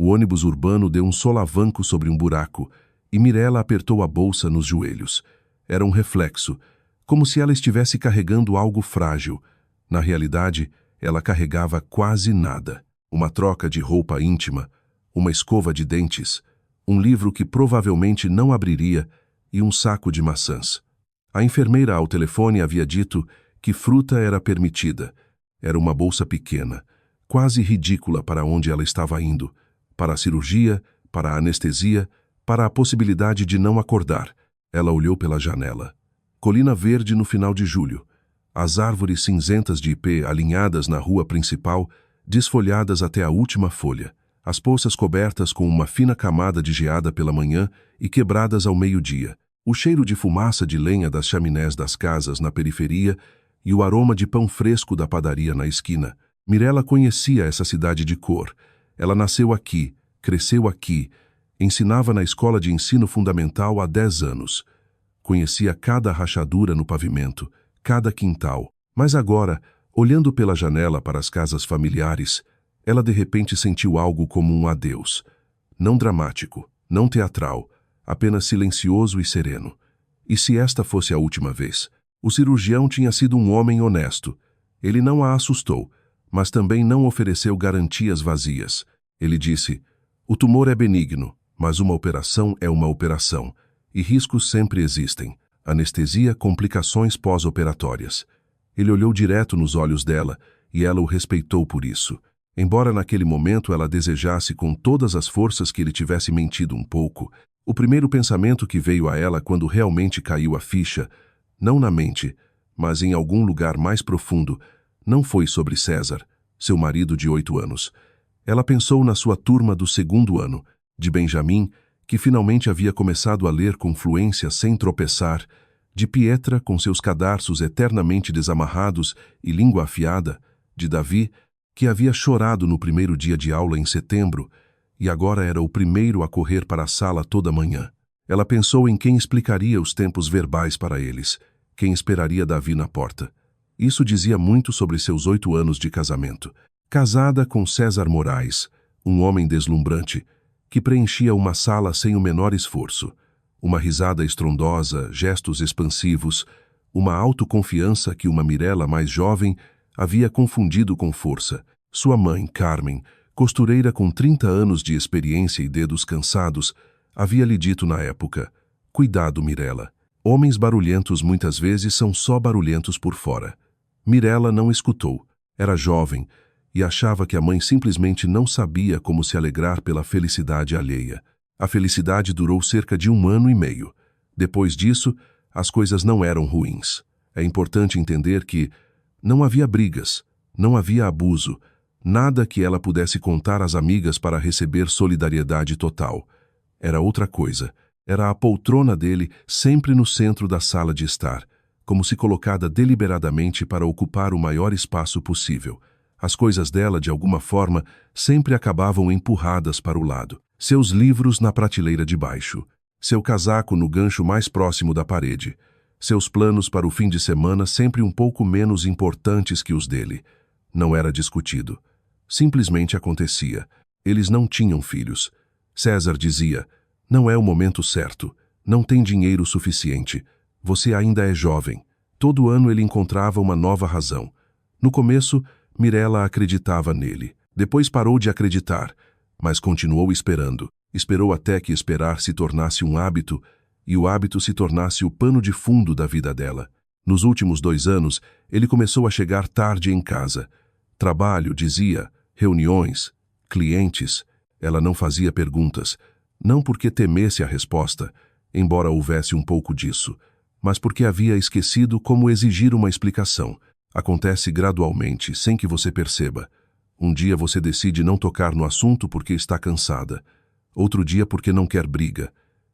O ônibus urbano deu um solavanco sobre um buraco e Mirella apertou a bolsa nos joelhos. Era um reflexo, como se ela estivesse carregando algo frágil. Na realidade, ela carregava quase nada. Uma troca de roupa íntima, uma escova de dentes, um livro que provavelmente não abriria e um saco de maçãs. A enfermeira ao telefone havia dito que fruta era permitida. Era uma bolsa pequena, quase ridícula para onde ela estava indo. Para a cirurgia, para a anestesia, para a possibilidade de não acordar. Ela olhou pela janela. Colina verde no final de julho. As árvores cinzentas de ipê alinhadas na rua principal, desfolhadas até a última folha. As poças cobertas com uma fina camada de geada pela manhã e quebradas ao meio-dia. O cheiro de fumaça de lenha das chaminés das casas na periferia e o aroma de pão fresco da padaria na esquina. Mirella conhecia essa cidade de cor. Ela nasceu aqui, cresceu aqui, ensinava na escola de ensino fundamental há 10 anos. Conhecia cada rachadura no pavimento, cada quintal. Mas agora, olhando pela janela para as casas familiares, ela de repente sentiu algo como um adeus. Não dramático, não teatral, apenas silencioso e sereno. E se esta fosse a última vez? O cirurgião tinha sido um homem honesto. Ele não a assustou, mas também não ofereceu garantias vazias. Ele disse: "O tumor é benigno, mas uma operação é uma operação, e riscos sempre existem. Anestesia, complicações pós-operatórias." Ele olhou direto nos olhos dela, e ela o respeitou por isso. Embora naquele momento ela desejasse com todas as forças que ele tivesse mentido um pouco, o primeiro pensamento que veio a ela quando realmente caiu a ficha, não na mente, mas em algum lugar mais profundo, não foi sobre César, seu marido de 8 anos. Ela pensou na sua turma do 2º ano, de Benjamin, que finalmente havia começado a ler com fluência sem tropeçar, de Pietra, com seus cadarços eternamente desamarrados e língua afiada, de Davi, que havia chorado no primeiro dia de aula em setembro, e agora era o primeiro a correr para a sala toda manhã. Ela pensou em quem explicaria os tempos verbais para eles, quem esperaria Davi na porta. Isso dizia muito sobre seus 8 anos de casamento. Casada com César Moraes, um homem deslumbrante, que preenchia uma sala sem o menor esforço. Uma risada estrondosa, gestos expansivos, uma autoconfiança que uma Mirella mais jovem havia confundido com força. Sua mãe, Carmen, costureira com 30 anos de experiência e dedos cansados, havia lhe dito na época: "Cuidado, Mirella. Homens barulhentos muitas vezes são só barulhentos por fora." Mirella não escutou. Era jovem e achava que a mãe simplesmente não sabia como se alegrar pela felicidade alheia. A felicidade durou cerca de 1 ano e meio. Depois disso, as coisas não eram ruins. É importante entender que não havia brigas, não havia abuso, nada que ela pudesse contar às amigas para receber solidariedade total. Era outra coisa. Era a poltrona dele sempre no centro da sala de estar, como se colocada deliberadamente para ocupar o maior espaço possível. As coisas dela, de alguma forma, sempre acabavam empurradas para o lado. Seus livros na prateleira de baixo, seu casaco no gancho mais próximo da parede, seus planos para o fim de semana sempre um pouco menos importantes que os dele. Não era discutido. Simplesmente acontecia. Eles não tinham filhos. César dizia: "Não é o momento certo. Não tem dinheiro suficiente. Você ainda é jovem." Todo ano ele encontrava uma nova razão. No começo, Mirella acreditava nele. Depois parou de acreditar, mas continuou esperando. Esperou até que esperar se tornasse um hábito, e o hábito se tornasse o pano de fundo da vida dela. Nos últimos 2 anos, ele começou a chegar tarde em casa. Trabalho, dizia, reuniões, clientes. Ela não fazia perguntas, não porque temesse a resposta, embora houvesse um pouco disso, mas porque havia esquecido como exigir uma explicação. Acontece gradualmente, sem que você perceba. Um dia você decide não tocar no assunto porque está cansada. Outro dia porque não quer briga.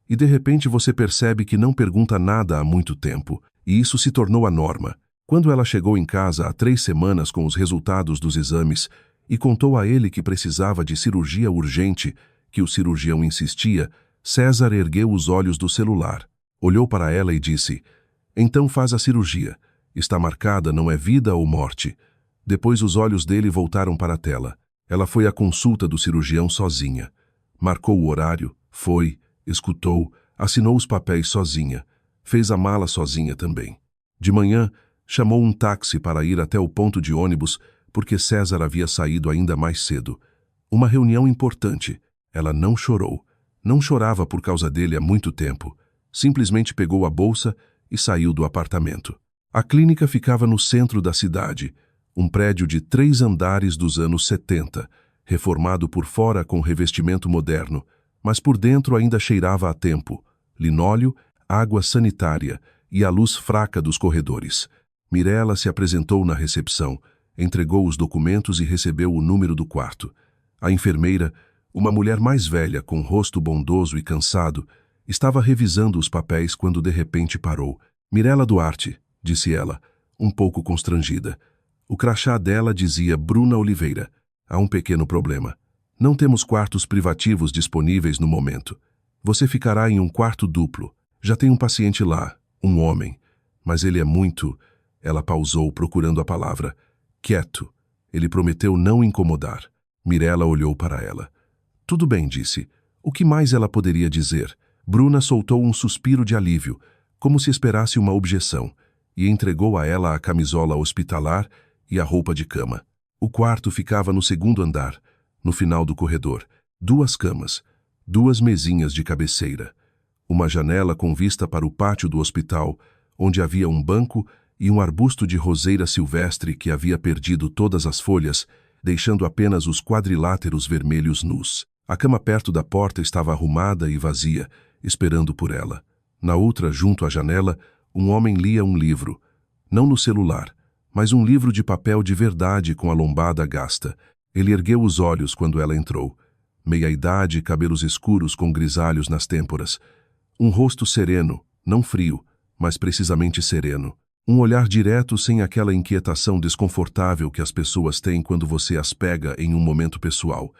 E de repente você percebe que não pergunta nada há muito tempo, e isso se tornou a norma. Quando ela chegou em casa há 3 semanas com os resultados dos exames e contou a ele que precisava de cirurgia urgente, que o cirurgião insistia, César ergueu os olhos do celular, olhou para ela e disse: "Então faz a cirurgia. Está marcada, não é vida ou morte." Depois os olhos dele voltaram para a tela. Ela foi à consulta do cirurgião sozinha. Marcou o horário, foi, escutou, assinou os papéis sozinha. Fez a mala sozinha também. De manhã, chamou um táxi para ir até o ponto de ônibus, porque César havia saído ainda mais cedo. Uma reunião importante. Ela não chorou. Não chorava por causa dele há muito tempo. Simplesmente pegou a bolsa e saiu do apartamento. A clínica ficava no centro da cidade, um prédio de 3 andares dos anos 70, reformado por fora com revestimento moderno, mas por dentro ainda cheirava a tempo, linóleo, água sanitária e a luz fraca dos corredores. Mirella se apresentou na recepção, entregou os documentos e recebeu o número do quarto. A enfermeira, uma mulher mais velha com rosto bondoso e cansado, estava revisando os papéis quando de repente parou. Mirella Duarte, disse ela, um pouco constrangida. O crachá dela dizia Bruna Oliveira. Há um pequeno problema. Não temos quartos privativos disponíveis no momento. Você ficará em um quarto duplo. Já tem um paciente lá, um homem. Mas ele é muito... Ela pausou, procurando a palavra. Quieto. Ele prometeu não incomodar. Mirella olhou para ela. Tudo bem, disse. O que mais ela poderia dizer? Bruna soltou um suspiro de alívio, como se esperasse uma objeção, e entregou a ela a camisola hospitalar e a roupa de cama. O quarto ficava no 2º andar, no final do corredor. 2 camas, 2 mesinhas de cabeceira. Uma janela com vista para o pátio do hospital, onde havia um banco e um arbusto de roseira silvestre que havia perdido todas as folhas, deixando apenas os quadriláteros vermelhos nus. A cama perto da porta estava arrumada e vazia, esperando por ela. Na outra, junto à janela, um homem lia um livro. Não no celular, mas um livro de papel de verdade com a lombada gasta. Ele ergueu os olhos quando ela entrou. Meia-idade, cabelos escuros com grisalhos nas têmporas. Um rosto sereno, não frio, mas precisamente sereno. Um olhar direto sem aquela inquietação desconfortável que as pessoas têm quando você as pega em um momento pessoal.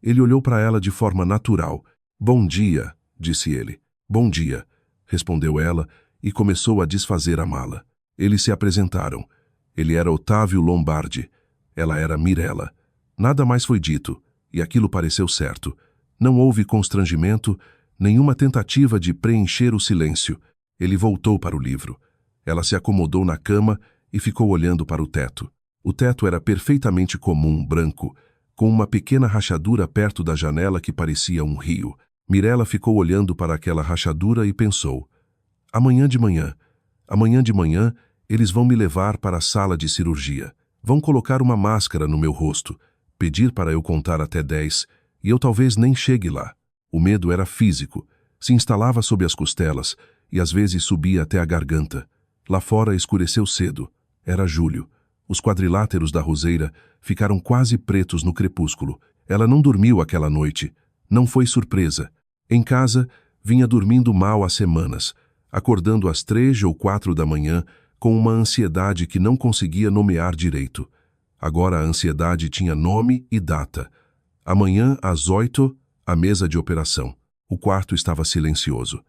Ele olhou para ela de forma natural. Bom dia, disse ele. Bom dia, respondeu ela e começou a desfazer a mala. Eles se apresentaram. Ele era Otávio Lombardi. Ela era Mirella. Nada mais foi dito, e aquilo pareceu certo. Não houve constrangimento, nenhuma tentativa de preencher o silêncio. Ele voltou para o livro. Ela se acomodou na cama e ficou olhando para o teto. O teto era perfeitamente comum, branco, com uma pequena rachadura perto da janela que parecia um rio. Mirella ficou olhando para aquela rachadura e pensou: amanhã de manhã, eles vão me levar para a sala de cirurgia. Vão colocar uma máscara no meu rosto, pedir para eu contar até 10, e eu talvez nem chegue lá. O medo era físico, se instalava sob as costelas e às vezes subia até a garganta. Lá fora escureceu cedo. Era julho. Os quadriláteros da roseira ficaram quase pretos no crepúsculo. Ela não dormiu aquela noite. Não foi surpresa. Em casa, vinha dormindo mal há semanas, acordando às 3 ou 4 da manhã com uma ansiedade que não conseguia nomear direito. Agora a ansiedade tinha nome e data. Amanhã, às 8, a mesa de operação. O quarto estava silencioso.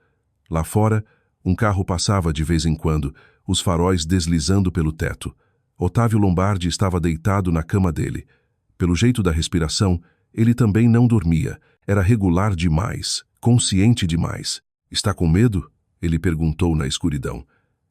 Lá fora, um carro passava de vez em quando, os faróis deslizando pelo teto. Otávio Lombardi estava deitado na cama dele. Pelo jeito da respiração, ele também não dormia. Era regular demais, consciente demais. Está com medo? Ele perguntou na escuridão.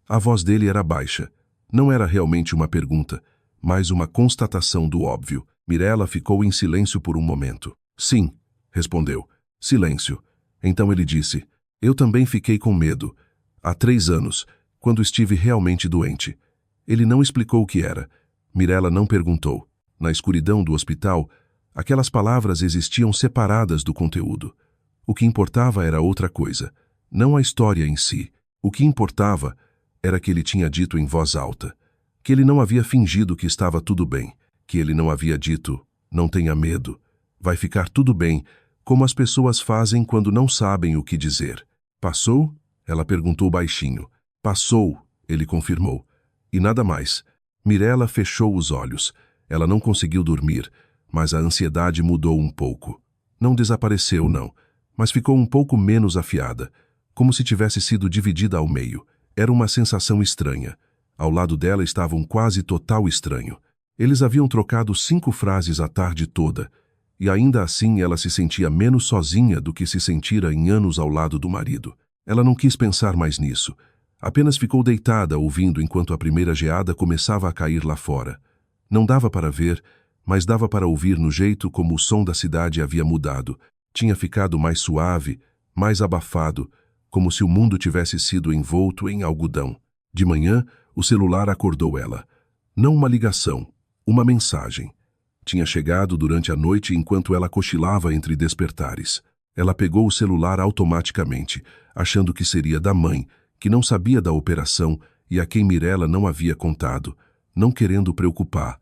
A voz dele era baixa. Não era realmente uma pergunta, mas uma constatação do óbvio. Mirella ficou em silêncio por um momento. Sim, respondeu. Silêncio. Então ele disse: eu também fiquei com medo. Há 3 anos, quando estive realmente doente. Ele não explicou o que era. Mirella não perguntou. Na escuridão do hospital, aquelas palavras existiam separadas do conteúdo. O que importava era outra coisa, não a história em si. O que importava era que ele tinha dito em voz alta, que ele não havia fingido que estava tudo bem, que ele não havia dito, não tenha medo, vai ficar tudo bem, como as pessoas fazem quando não sabem o que dizer. Passou? Ela perguntou baixinho. Passou, ele confirmou. E nada mais. Mirella fechou os olhos. Ela não conseguiu dormir, mas a ansiedade mudou um pouco. Não desapareceu, não, mas ficou um pouco menos afiada, como se tivesse sido dividida ao meio. Era uma sensação estranha. Ao lado dela estava um quase total estranho. Eles haviam trocado 5 frases a tarde toda, E ainda assim ela se sentia menos sozinha do que se sentira em anos ao lado do marido. Ela não quis pensar mais nisso. Apenas ficou deitada ouvindo enquanto a primeira geada começava a cair lá fora. Não dava para ver, mas dava para ouvir no jeito como o som da cidade havia mudado. Tinha ficado mais suave, mais abafado, como se o mundo tivesse sido envolto em algodão. De manhã, o celular acordou ela. Não uma ligação, uma mensagem. Tinha chegado durante a noite enquanto ela cochilava entre despertares. Ela pegou o celular automaticamente, achando que seria da mãe, que não sabia da operação e a quem Mirella não havia contado, não querendo preocupar.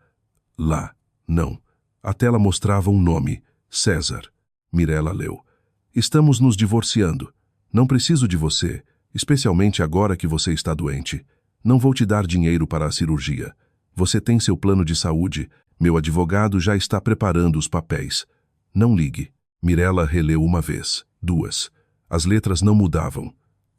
Lá, não. A tela mostrava um nome, César. Mirella leu. Estamos nos divorciando. Não preciso de você, especialmente agora que você está doente. Não vou te dar dinheiro para a cirurgia. Você tem seu plano de saúde. Meu advogado já está preparando os papéis. Não ligue. Mirella releu uma vez, duas. As letras não mudavam.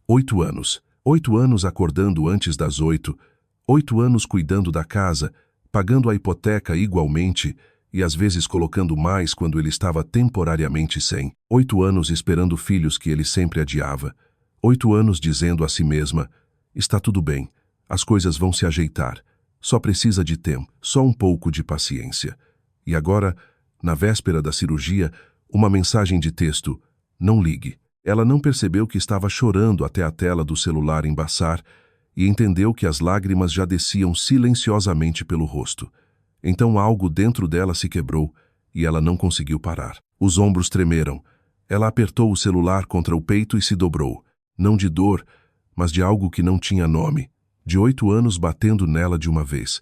8 anos. 8 anos acordando antes das 8. 8 anos cuidando da casa, pagando a hipoteca igualmente e às vezes colocando mais quando ele estava temporariamente sem. 8 anos esperando filhos que ele sempre adiava. 8 anos dizendo a si mesma, está tudo bem, as coisas vão se ajeitar. Só precisa de tempo, só um pouco de paciência. E agora, na véspera da cirurgia, uma mensagem de texto, não ligue. Ela não percebeu que estava chorando até a tela do celular embaçar e entendeu que as lágrimas já desciam silenciosamente pelo rosto. Então algo dentro dela se quebrou e ela não conseguiu parar. Os ombros tremeram. Ela apertou o celular contra o peito e se dobrou. Não de dor, mas de algo que não tinha nome. De 8 anos batendo nela de uma vez.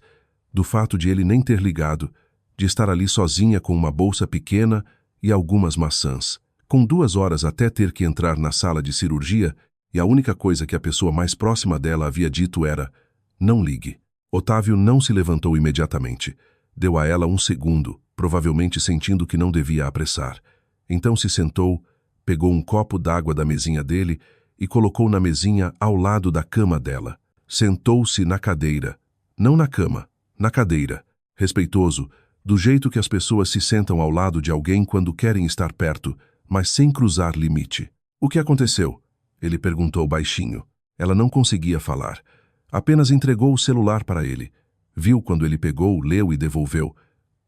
Do fato de ele nem ter ligado, de estar ali sozinha com uma bolsa pequena e algumas maçãs. Com 2 horas até ter que entrar na sala de cirurgia, e a única coisa que a pessoa mais próxima dela havia dito era, não ligue. Otávio não se levantou imediatamente. Deu a ela um segundo, provavelmente sentindo que não devia apressar. Então se sentou, pegou um copo d'água da mesinha dele e colocou na mesinha ao lado da cama dela. Sentou-se na cadeira. Não na cama, na cadeira. Respeitoso, do jeito que as pessoas se sentam ao lado de alguém quando querem estar perto, mas sem cruzar limite. O que aconteceu? Ele perguntou baixinho. Ela não conseguia falar. Apenas entregou o celular para ele. Viu quando ele pegou, leu e devolveu.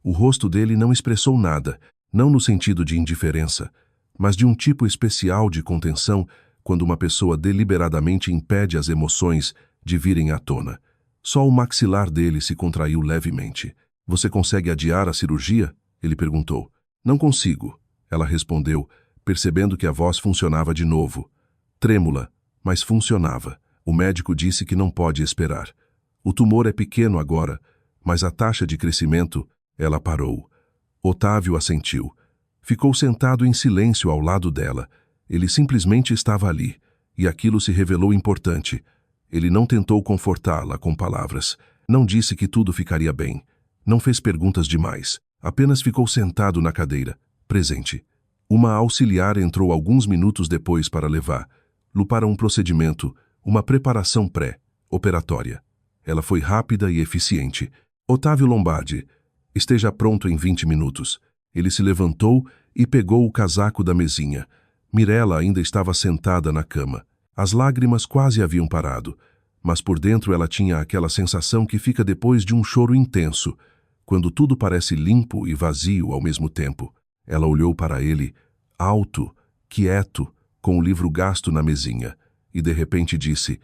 O rosto dele não expressou nada, não no sentido de indiferença, mas de um tipo especial de contenção quando uma pessoa deliberadamente impede as emoções de virem à tona. Só o maxilar dele se contraiu levemente. Você consegue adiar a cirurgia? Ele perguntou. Não consigo, ela respondeu, percebendo que a voz funcionava de novo. Trêmula, mas funcionava. O médico disse que não pode esperar. O tumor é pequeno agora, mas a taxa de crescimento, ela parou. Otávio assentiu. Ficou sentado em silêncio ao lado dela. Ele simplesmente estava ali, e aquilo se revelou importante. Ele não tentou confortá-la com palavras. Não disse que tudo ficaria bem. Não fez perguntas demais. Apenas ficou sentado na cadeira, presente. Uma auxiliar entrou alguns minutos depois para levá-lo para um procedimento, uma preparação pré-operatória. Ela foi rápida e eficiente. Otávio Lombardi, esteja pronto em 20 minutos. Ele se levantou e pegou o casaco da mesinha. Mirella ainda estava sentada na cama. As lágrimas quase haviam parado, mas por dentro ela tinha aquela sensação que fica depois de um choro intenso, quando tudo parece limpo e vazio ao mesmo tempo. Ela olhou para ele, alto, quieto, com o livro gasto na mesinha, e de repente disse,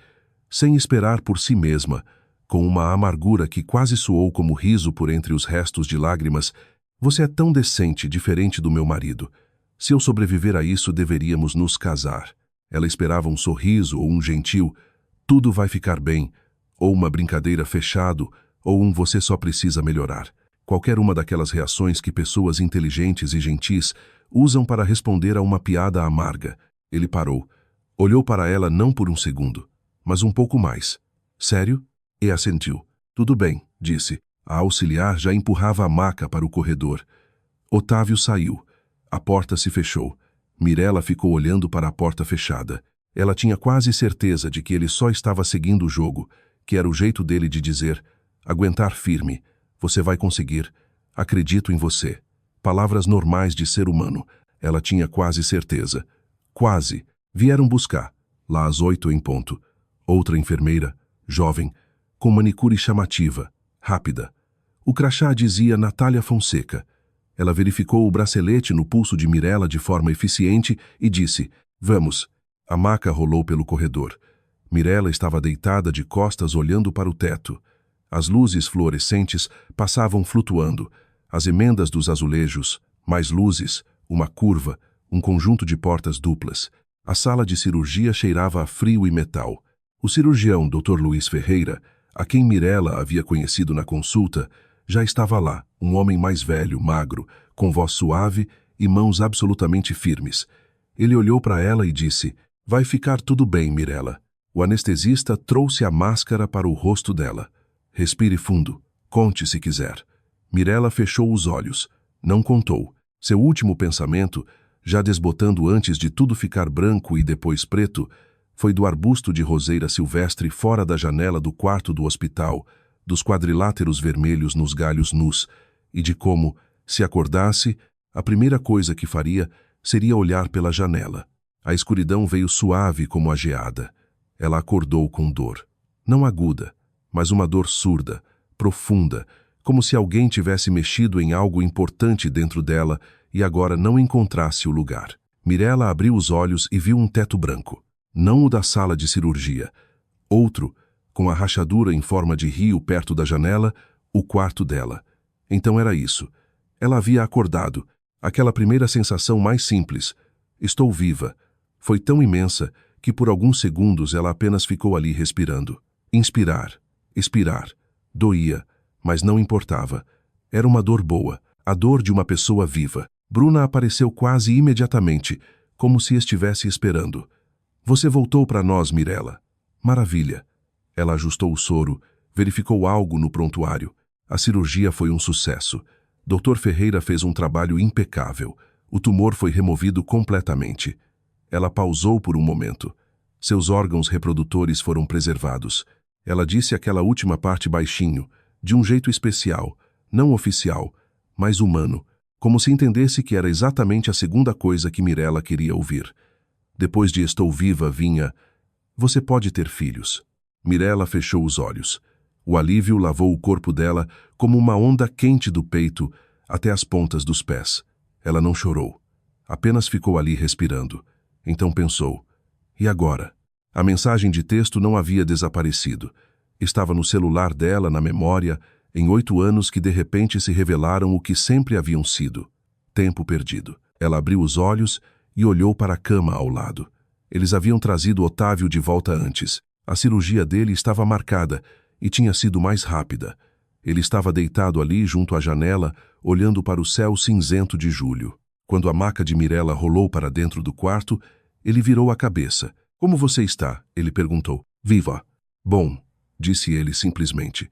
sem esperar por si mesma, com uma amargura que quase soou como riso por entre os restos de lágrimas, você é tão decente, diferente do meu marido. Se eu sobreviver a isso, deveríamos nos casar. Ela esperava um sorriso ou um gentil, tudo vai ficar bem, ou uma brincadeira fechado, ou um você só precisa melhorar. Qualquer uma daquelas reações que pessoas inteligentes e gentis usam para responder a uma piada amarga. Ele parou. Olhou para ela não por um segundo, mas um pouco mais. Sério? E assentiu. Tudo bem, disse. A auxiliar já empurrava a maca para o corredor. Otávio saiu. A porta se fechou. Mirella ficou olhando para a porta fechada. Ela tinha quase certeza de que ele só estava seguindo o jogo, que era o jeito dele de dizer, aguentar firme, você vai conseguir, acredito em você. palavras normais de ser humano. Ela tinha quase certeza. Quase. Vieram buscar, lá às 8 em ponto. Outra enfermeira, jovem, com manicure chamativa, rápida. O crachá dizia Natália Fonseca. Ela verificou o bracelete no pulso de Mirella de forma eficiente e disse, vamos. A maca rolou pelo corredor. Mirella estava deitada de costas olhando para o teto. As luzes fluorescentes passavam flutuando. As emendas dos azulejos, mais luzes, uma curva, um conjunto de portas duplas. A sala de cirurgia cheirava a frio e metal. O cirurgião, Dr. Luiz Ferreira, a quem Mirella havia conhecido na consulta, já estava lá, um homem mais velho, magro, com voz suave e mãos absolutamente firmes. Ele olhou para ela e disse, vai ficar tudo bem, Mirella. O anestesista trouxe a máscara para o rosto dela. Respire fundo. Conte se quiser. Mirella fechou os olhos. Não contou. Seu último pensamento, já desbotando antes de tudo ficar branco e depois preto, foi do arbusto de roseira silvestre fora da janela do quarto do hospital, dos quadriláteros vermelhos nos galhos nus, e de como, se acordasse, a primeira coisa que faria seria olhar pela janela. A escuridão veio suave como a geada. Ela acordou com dor. Não aguda, mas uma dor surda, profunda, como se alguém tivesse mexido em algo importante dentro dela e agora não encontrasse o lugar. Mirella abriu os olhos e viu um teto branco. Não o da sala de cirurgia. Outro, com a rachadura em forma de rio perto da janela, o quarto dela. Então era isso. Ela havia acordado. Aquela primeira sensação mais simples. Estou viva. Foi tão imensa que por alguns segundos ela apenas ficou ali respirando. Inspirar, expirar. Doía, mas não importava. Era uma dor boa, a dor de uma pessoa viva. Bruna apareceu quase imediatamente, como se estivesse esperando. Você voltou para nós, Mirella. Maravilha. Ela ajustou o soro, verificou algo no prontuário. A cirurgia foi um sucesso. Dr. Ferreira fez um trabalho impecável. O tumor foi removido completamente. Ela pausou por um momento. Seus órgãos reprodutores foram preservados. Ela disse aquela última parte baixinho, de um jeito especial, não oficial, mas humano, como se entendesse que era exatamente a segunda coisa que Mirella queria ouvir. Depois de estou viva vinha, você pode ter filhos. Mirella fechou os olhos. O alívio lavou o corpo dela como uma onda quente do peito até as pontas dos pés. Ela não chorou. Apenas ficou ali respirando. Então pensou, e agora? A mensagem de texto não havia desaparecido. Estava no celular dela, na memória, em 8 anos que de repente se revelaram o que sempre haviam sido. Tempo perdido. Ela abriu os olhos e olhou para a cama ao lado. Eles haviam trazido Otávio de volta antes. A cirurgia dele estava marcada e tinha sido mais rápida. Ele estava deitado ali junto à janela, olhando para o céu cinzento de julho. Quando a maca de Mirella rolou para dentro do quarto, ele virou a cabeça. Como você está? Ele perguntou. Viva. Bom, disse ele simplesmente.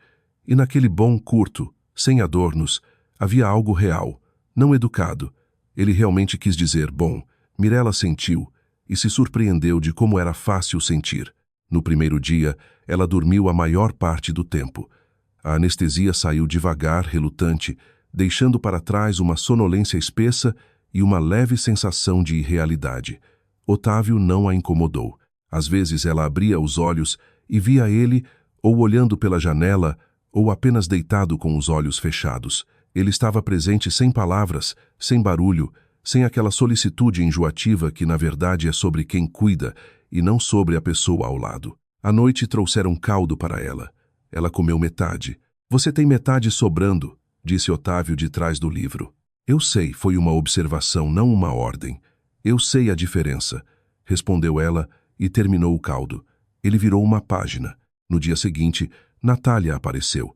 E naquele bom curto, sem adornos, havia algo real, não educado. Ele realmente quis dizer bom. Mirella sentiu e se surpreendeu de como era fácil sentir. No primeiro dia, ela dormiu a maior parte do tempo. A anestesia saiu devagar, relutante, deixando para trás uma sonolência espessa e uma leve sensação de irrealidade. Otávio não a incomodou. Às vezes ela abria os olhos e via ele ou olhando pela janela ou apenas deitado com os olhos fechados. Ele estava presente sem palavras, sem barulho, sem aquela solicitude enjoativa que na verdade é sobre quem cuida e não sobre a pessoa ao lado. À noite trouxeram caldo para ela. Ela comeu metade. Você tem metade sobrando, disse Otávio de trás do livro. Eu sei, foi uma observação, não uma ordem. Eu sei a diferença, respondeu ela e terminou o caldo. Ele virou uma página. No dia seguinte, Natália apareceu.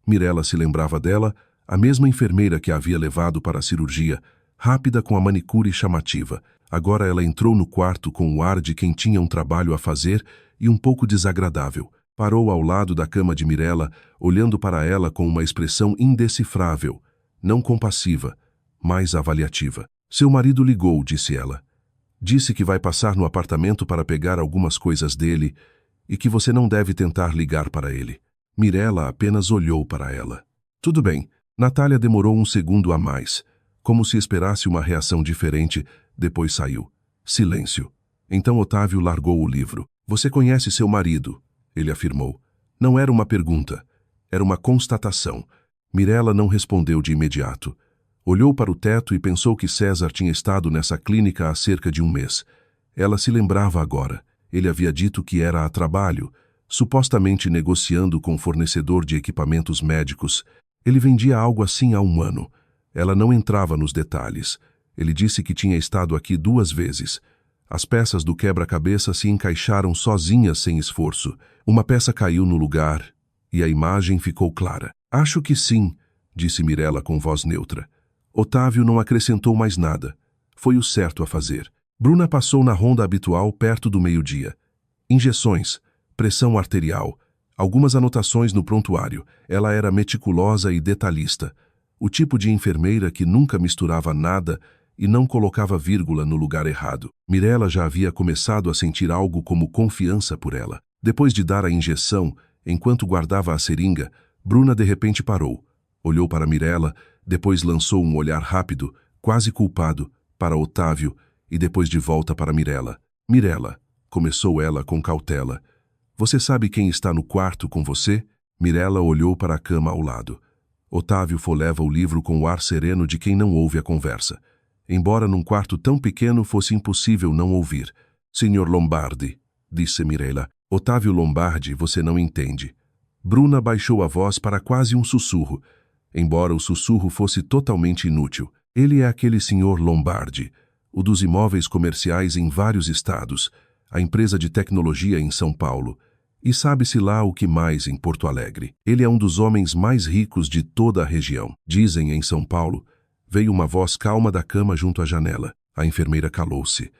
Mirella se lembrava dela, a mesma enfermeira que a havia levado para a cirurgia, rápida com a manicure chamativa. Agora ela entrou no quarto com o ar de quem tinha um trabalho a fazer e um pouco desagradável. Parou ao lado da cama de Mirella, olhando para ela com uma expressão indecifrável, não compassiva, mas avaliativa. Seu marido ligou, disse ela. Disse que vai passar no apartamento para pegar algumas coisas dele e que você não deve tentar ligar para ele. Mirella apenas olhou para ela. Tudo bem. Natália demorou um segundo a mais. como se esperasse uma reação diferente, depois saiu. Silêncio. Então Otávio largou o livro. Você conhece seu marido, ele afirmou. Não era uma pergunta, era uma constatação. Mirella não respondeu de imediato. Olhou para o teto e pensou que César tinha estado nessa clínica há cerca de um mês. Ela se lembrava agora. Ele havia dito que era a trabalho, supostamente negociando com o fornecedor de equipamentos médicos. Ele vendia algo assim há um ano. Ela não entrava nos detalhes. Ele disse que tinha estado aqui 2 vezes. As peças do quebra-cabeça se encaixaram sozinhas sem esforço. Uma peça caiu no lugar e a imagem ficou clara. Acho que sim, disse Mirella com voz neutra. Otávio não acrescentou mais nada. Foi o certo a fazer. Bruna passou na ronda habitual perto do meio-dia. Injeções, pressão arterial, algumas anotações no prontuário. Ela era meticulosa e detalhista. O tipo de enfermeira que nunca misturava nada e não colocava vírgula no lugar errado. Mirella já havia começado a sentir algo como confiança por ela. Depois de dar a injeção, enquanto guardava a seringa, Bruna de repente parou. Olhou para Mirella, depois lançou um olhar rápido, quase culpado, para Otávio e depois de volta para Mirella. Mirella, começou ela com cautela. Você sabe quem está no quarto com você? Mirella olhou para a cama ao lado. Otávio folhava o livro com o ar sereno de quem não ouve a conversa. Embora num quarto tão pequeno fosse impossível não ouvir. Senhor Lombardi, disse Mirella. Otávio Lombardi, você não entende. Bruna baixou a voz para quase um sussurro. Embora o sussurro fosse totalmente inútil. Ele é aquele senhor Lombardi, o dos imóveis comerciais em vários estados, a empresa de tecnologia em São Paulo. E sabe-se lá o que mais em Porto Alegre. Ele é um dos homens mais ricos de toda a região. Dizem em São Paulo. Veio uma voz calma da cama junto à janela. A enfermeira calou-se.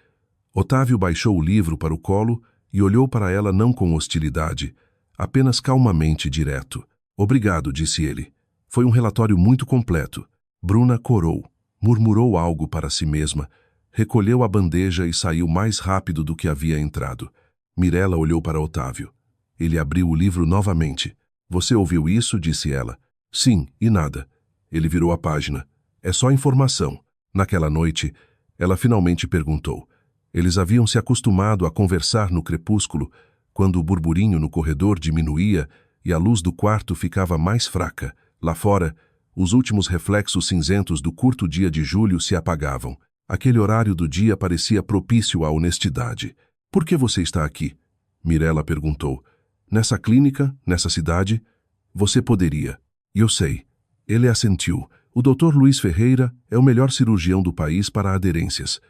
Otávio baixou o livro para o colo e olhou para ela não com hostilidade, apenas calmamente direto. Obrigado, disse ele. Foi um relatório muito completo. Bruna corou, murmurou algo para si mesma, recolheu a bandeja e saiu mais rápido do que havia entrado. Mirella olhou para Otávio. Ele abriu o livro novamente. Você ouviu isso? Disse ela. Sim, e nada. Ele virou a página. É só informação. Naquela noite, ela finalmente perguntou. Eles haviam se acostumado a conversar no crepúsculo, quando o burburinho no corredor diminuía e a luz do quarto ficava mais fraca. Lá fora, os últimos reflexos cinzentos do curto dia de julho se apagavam. Aquele horário do dia parecia propício à honestidade. Por que você está aqui? Mirella perguntou. Nessa clínica, nessa cidade? Você poderia. Eu sei. Ele assentiu. O Dr. Luiz Ferreira é o melhor cirurgião do país para aderências.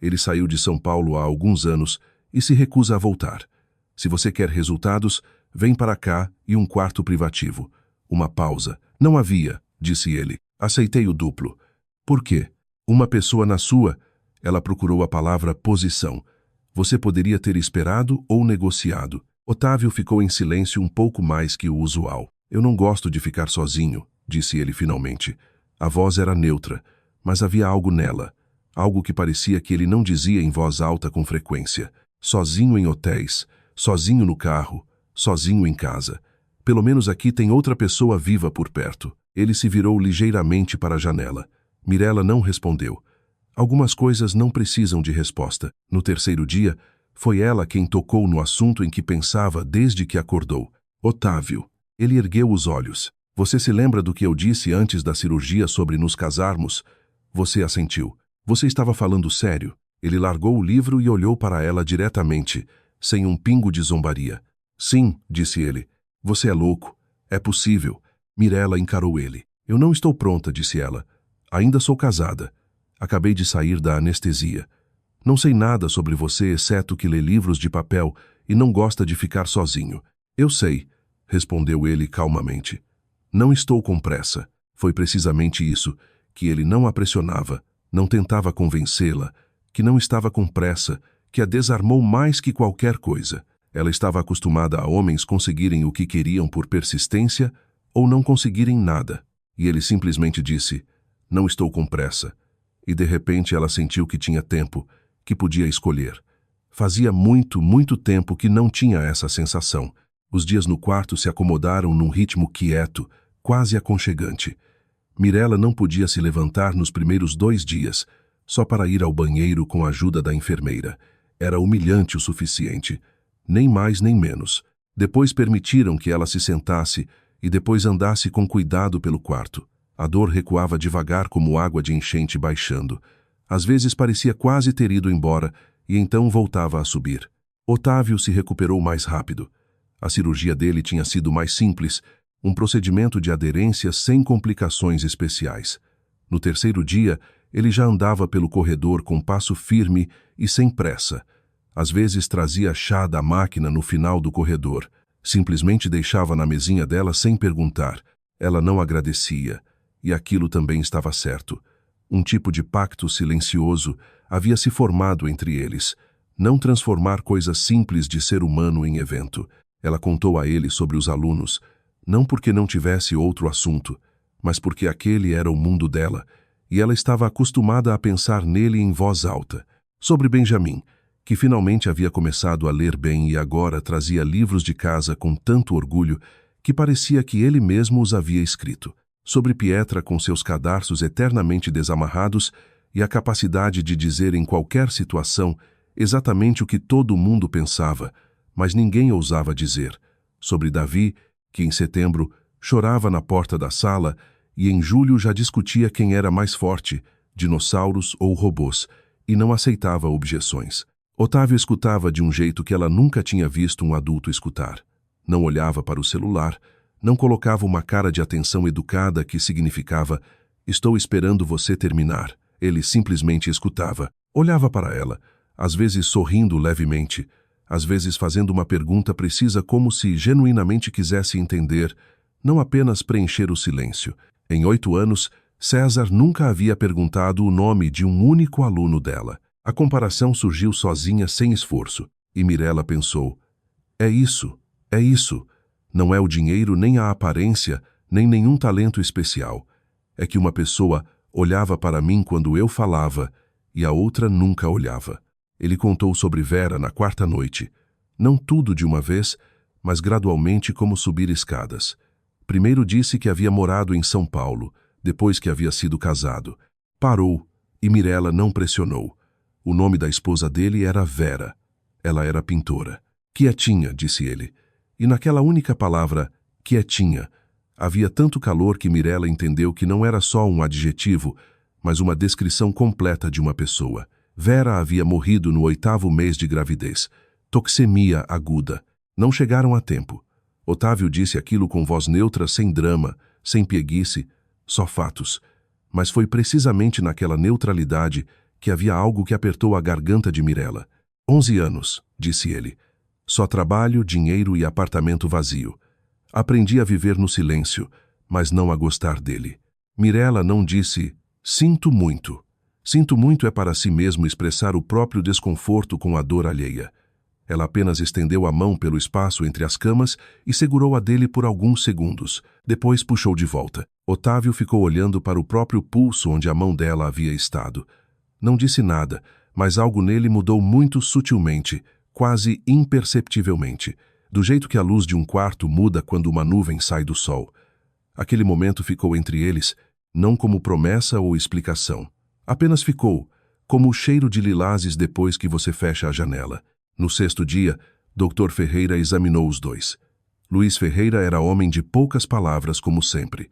Ele saiu de São Paulo há alguns anos e se recusa a voltar. Se você quer resultados, vem para cá e um quarto privativo. Uma pausa. Não havia, disse ele. Aceitei o duplo. Por quê? Uma pessoa na sua... Ela procurou a palavra posição. Você poderia ter esperado ou negociado. Otávio ficou em silêncio um pouco mais que o usual. Eu não gosto de ficar sozinho, disse ele finalmente. A voz era neutra, mas havia algo nela. Algo que parecia que ele não dizia em voz alta com frequência. Sozinho em hotéis, sozinho no carro, sozinho em casa. Pelo menos aqui tem outra pessoa viva por perto. Ele se virou ligeiramente para a janela. Mirella não respondeu. Algumas coisas não precisam de resposta. No terceiro dia, foi ela quem tocou no assunto em que pensava desde que acordou. Otávio. Ele ergueu os olhos. Você se lembra do que eu disse antes da cirurgia sobre nos casarmos? Você assentiu. Você estava falando sério. Ele largou o livro e olhou para ela diretamente, sem um pingo de zombaria. Sim, disse ele. Você é louco. É possível. Mirella encarou ele. Eu não estou pronta, disse ela. Ainda sou casada. Acabei de sair da anestesia. Não sei nada sobre você, exceto que lê livros de papel e não gosta de ficar sozinho. Eu sei, respondeu ele calmamente. Não estou com pressa. Foi precisamente isso, que ele não a pressionava, não tentava convencê-la, que não estava com pressa, que a desarmou mais que qualquer coisa. Ela estava acostumada a homens conseguirem o que queriam por persistência ou não conseguirem nada. E ele simplesmente disse, não estou com pressa. E de repente ela sentiu que tinha tempo, que podia escolher. Fazia muito, muito tempo que não tinha essa sensação. Os dias no quarto se acomodaram num ritmo quieto, quase aconchegante. Mirela não podia se levantar nos primeiros 2 dias, só para ir ao banheiro com a ajuda da enfermeira. Era humilhante o suficiente. Nem mais nem menos. Depois permitiram que ela se sentasse e depois andasse com cuidado pelo quarto. A dor recuava devagar como água de enchente baixando. Às vezes parecia quase ter ido embora e então voltava a subir. Otávio se recuperou mais rápido. A cirurgia dele tinha sido mais simples, um procedimento de aderência sem complicações especiais. No 3º dia, ele já andava pelo corredor com passo firme e sem pressa. Às vezes trazia chá da máquina no final do corredor. Simplesmente deixava na mesinha dela sem perguntar. Ela não agradecia. E aquilo também estava certo. Um tipo de pacto silencioso havia se formado entre eles. Não transformar coisas simples de ser humano em evento. Ela contou a ele sobre os alunos, não porque não tivesse outro assunto, mas porque aquele era o mundo dela, e ela estava acostumada a pensar nele em voz alta. Sobre Benjamin, que finalmente havia começado a ler bem e agora trazia livros de casa com tanto orgulho que parecia que ele mesmo os havia escrito. Sobre Pietra com seus cadarços eternamente desamarrados e a capacidade de dizer em qualquer situação exatamente o que todo mundo pensava, mas ninguém ousava dizer. Sobre Davi, que em setembro chorava na porta da sala e em julho já discutia quem era mais forte, dinossauros ou robôs, e não aceitava objeções. Otávio escutava de um jeito que ela nunca tinha visto um adulto escutar. Não olhava para o celular, não colocava uma cara de atenção educada que significava "estou esperando você terminar". Ele simplesmente escutava, olhava para ela, às vezes sorrindo levemente, às vezes fazendo uma pergunta precisa como se genuinamente quisesse entender, não apenas preencher o silêncio. Em 8 anos, César nunca havia perguntado o nome de um único aluno dela. A comparação surgiu sozinha sem esforço, e Mirela pensou, é isso. Não é o dinheiro, nem a aparência, nem nenhum talento especial. É que uma pessoa olhava para mim quando eu falava, e a outra nunca olhava. Ele contou sobre Vera na 4ª noite. Não tudo de uma vez, mas gradualmente como subir escadas. Primeiro disse que havia morado em São Paulo, depois que havia sido casado. Parou, e Mirela não pressionou. O nome da esposa dele era Vera. Ela era pintora. Quietinha, disse ele. E naquela única palavra, quietinha, havia tanto calor que Mirela entendeu que não era só um adjetivo, mas uma descrição completa de uma pessoa. Vera havia morrido no 8º mês de gravidez. Toxemia aguda. Não chegaram a tempo. Otávio disse aquilo com voz neutra, sem drama, sem pieguice, só fatos. Mas foi precisamente naquela neutralidade que havia algo que apertou a garganta de Mirela. 11 anos, disse ele. Só trabalho, dinheiro e apartamento vazio. Aprendi a viver no silêncio, mas não a gostar dele. Mirela não disse, sinto muito. Sinto muito é para si mesmo expressar o próprio desconforto com a dor alheia. Ela apenas estendeu a mão pelo espaço entre as camas e segurou a dele por alguns segundos. Depois puxou de volta. Otávio ficou olhando para o próprio pulso onde a mão dela havia estado. Não disse nada, mas algo nele mudou muito sutilmente, quase imperceptivelmente, do jeito que a luz de um quarto muda quando uma nuvem sai do sol. Aquele momento ficou entre eles, não como promessa ou explicação. Apenas ficou, como o cheiro de lilazes depois que você fecha a janela. No 6º dia, Dr. Ferreira examinou os dois. Luiz Ferreira era homem de poucas palavras, como sempre.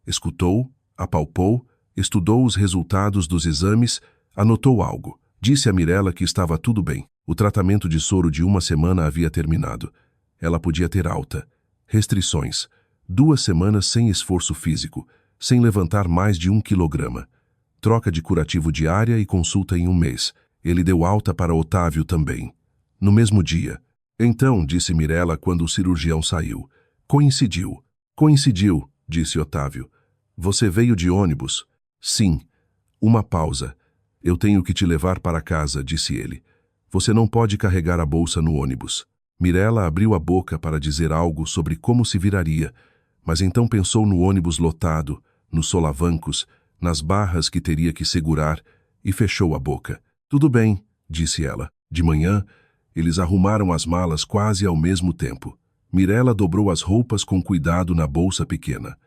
Escutou, apalpou, estudou os resultados dos exames, anotou algo. Disse a Mirela que estava tudo bem. O tratamento de soro de 1 semana havia terminado. Ela podia ter alta. Restrições. 2 semanas sem esforço físico, sem levantar mais de 1 quilograma. Troca de curativo diária e consulta em 1 mês. Ele deu alta para Otávio também. No mesmo dia. Então, disse Mirela quando o cirurgião saiu. Coincidiu. Coincidiu, disse Otávio. Você veio de ônibus? Sim. Uma pausa. Eu tenho que te levar para casa, disse ele. Você não pode carregar a bolsa no ônibus. Mirela abriu a boca para dizer algo sobre como se viraria, mas então pensou no ônibus lotado, nos solavancos, nas barras que teria que segurar, e fechou a boca. Tudo bem, disse ela. De manhã, eles arrumaram as malas quase ao mesmo tempo. Mirela dobrou as roupas com cuidado na bolsa pequena.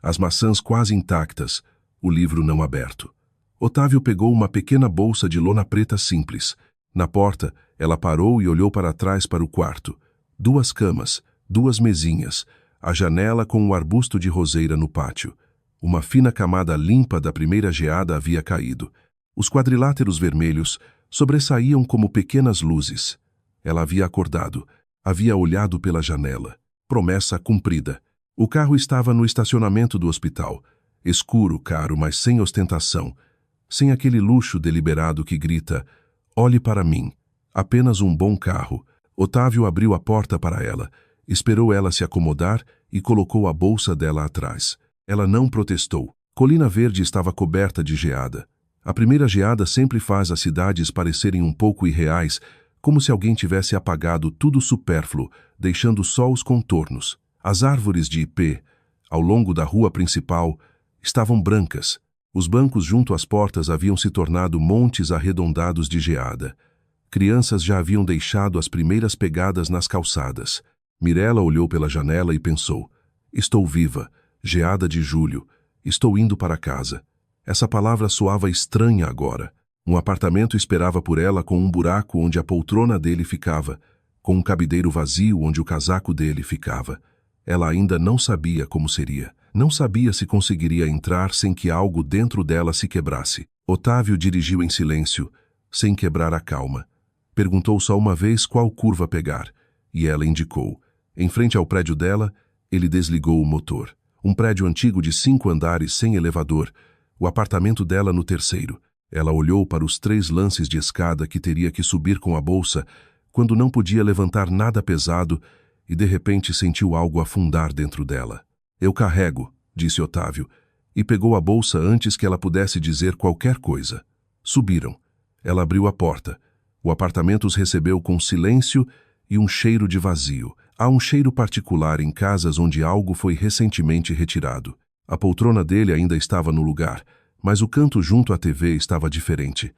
as maçãs quase intactas, o livro não aberto. Otávio pegou uma pequena bolsa de lona preta simples. Na porta, ela parou e olhou para trás para o quarto. 2 camas, 2 mesinhas, a janela com um arbusto de roseira no pátio. Uma fina camada limpa da primeira geada havia caído. Os quadriláteros vermelhos sobressaíam como pequenas luzes. Ela havia acordado, havia olhado pela janela. Promessa cumprida. O carro estava no estacionamento do hospital. Escuro, caro, mas sem ostentação. Sem aquele luxo deliberado que grita: olhe para mim. Apenas um bom carro. Otávio abriu a porta para ela, esperou ela se acomodar e colocou a bolsa dela atrás. Ela não protestou. Colina Verde estava coberta de geada. A primeira geada sempre faz as cidades parecerem um pouco irreais, como se alguém tivesse apagado tudo supérfluo, deixando só os contornos. As árvores de ipê, ao longo da rua principal, estavam brancas. Os bancos junto às portas haviam se tornado montes arredondados de geada. Crianças já haviam deixado as primeiras pegadas nas calçadas. Mirella olhou pela janela e pensou: estou viva, geada de julho, estou indo para casa. Essa palavra soava estranha agora. Um apartamento esperava por ela com um buraco onde a poltrona dele ficava, com um cabideiro vazio onde o casaco dele ficava. Ela ainda não sabia como seria. Não sabia se conseguiria entrar sem que algo dentro dela se quebrasse. Otávio dirigiu em silêncio, sem quebrar a calma. Perguntou só uma vez qual curva pegar, e ela indicou. Em frente ao prédio dela, ele desligou o motor. Um prédio antigo de 5 andares sem elevador, o apartamento dela no terceiro. Ela olhou para os 3 lances de escada que teria que subir com a bolsa, quando não podia levantar nada pesado, e de repente sentiu algo afundar dentro dela. Eu carrego, disse Otávio, e pegou a bolsa antes que ela pudesse dizer qualquer coisa. Subiram. Ela abriu a porta. O apartamento os recebeu com silêncio e um cheiro de vazio. Há um cheiro particular em casas onde algo foi recentemente retirado. A poltrona dele ainda estava no lugar, mas o canto junto à TV estava diferente.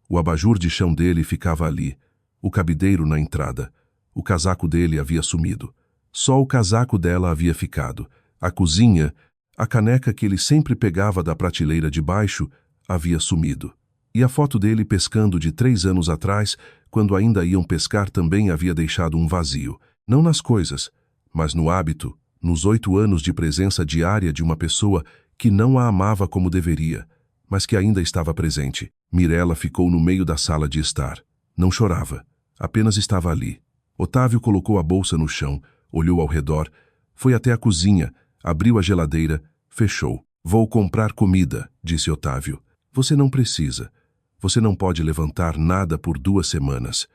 O abajur de chão dele ficava ali, o cabideiro na entrada. O casaco dele havia sumido. Só o casaco dela havia ficado. A cozinha, a caneca que ele sempre pegava da prateleira de baixo, havia sumido. E a foto dele pescando de 3 anos atrás, quando ainda iam pescar, também havia deixado um vazio. Não nas coisas, mas no hábito, nos 8 anos de presença diária de uma pessoa que não a amava como deveria, mas que ainda estava presente. Mirella ficou no meio da sala de estar. Não chorava, apenas estava ali. Otávio colocou a bolsa no chão, olhou ao redor, foi até a cozinha, abriu a geladeira, fechou. Vou comprar comida, disse Otávio. Você não precisa. Você não pode levantar nada por 2 semanas.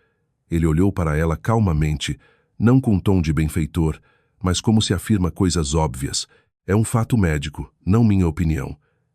Ele olhou para ela calmamente, não com tom de benfeitor, mas como se afirma coisas óbvias. É um fato médico, não minha opinião.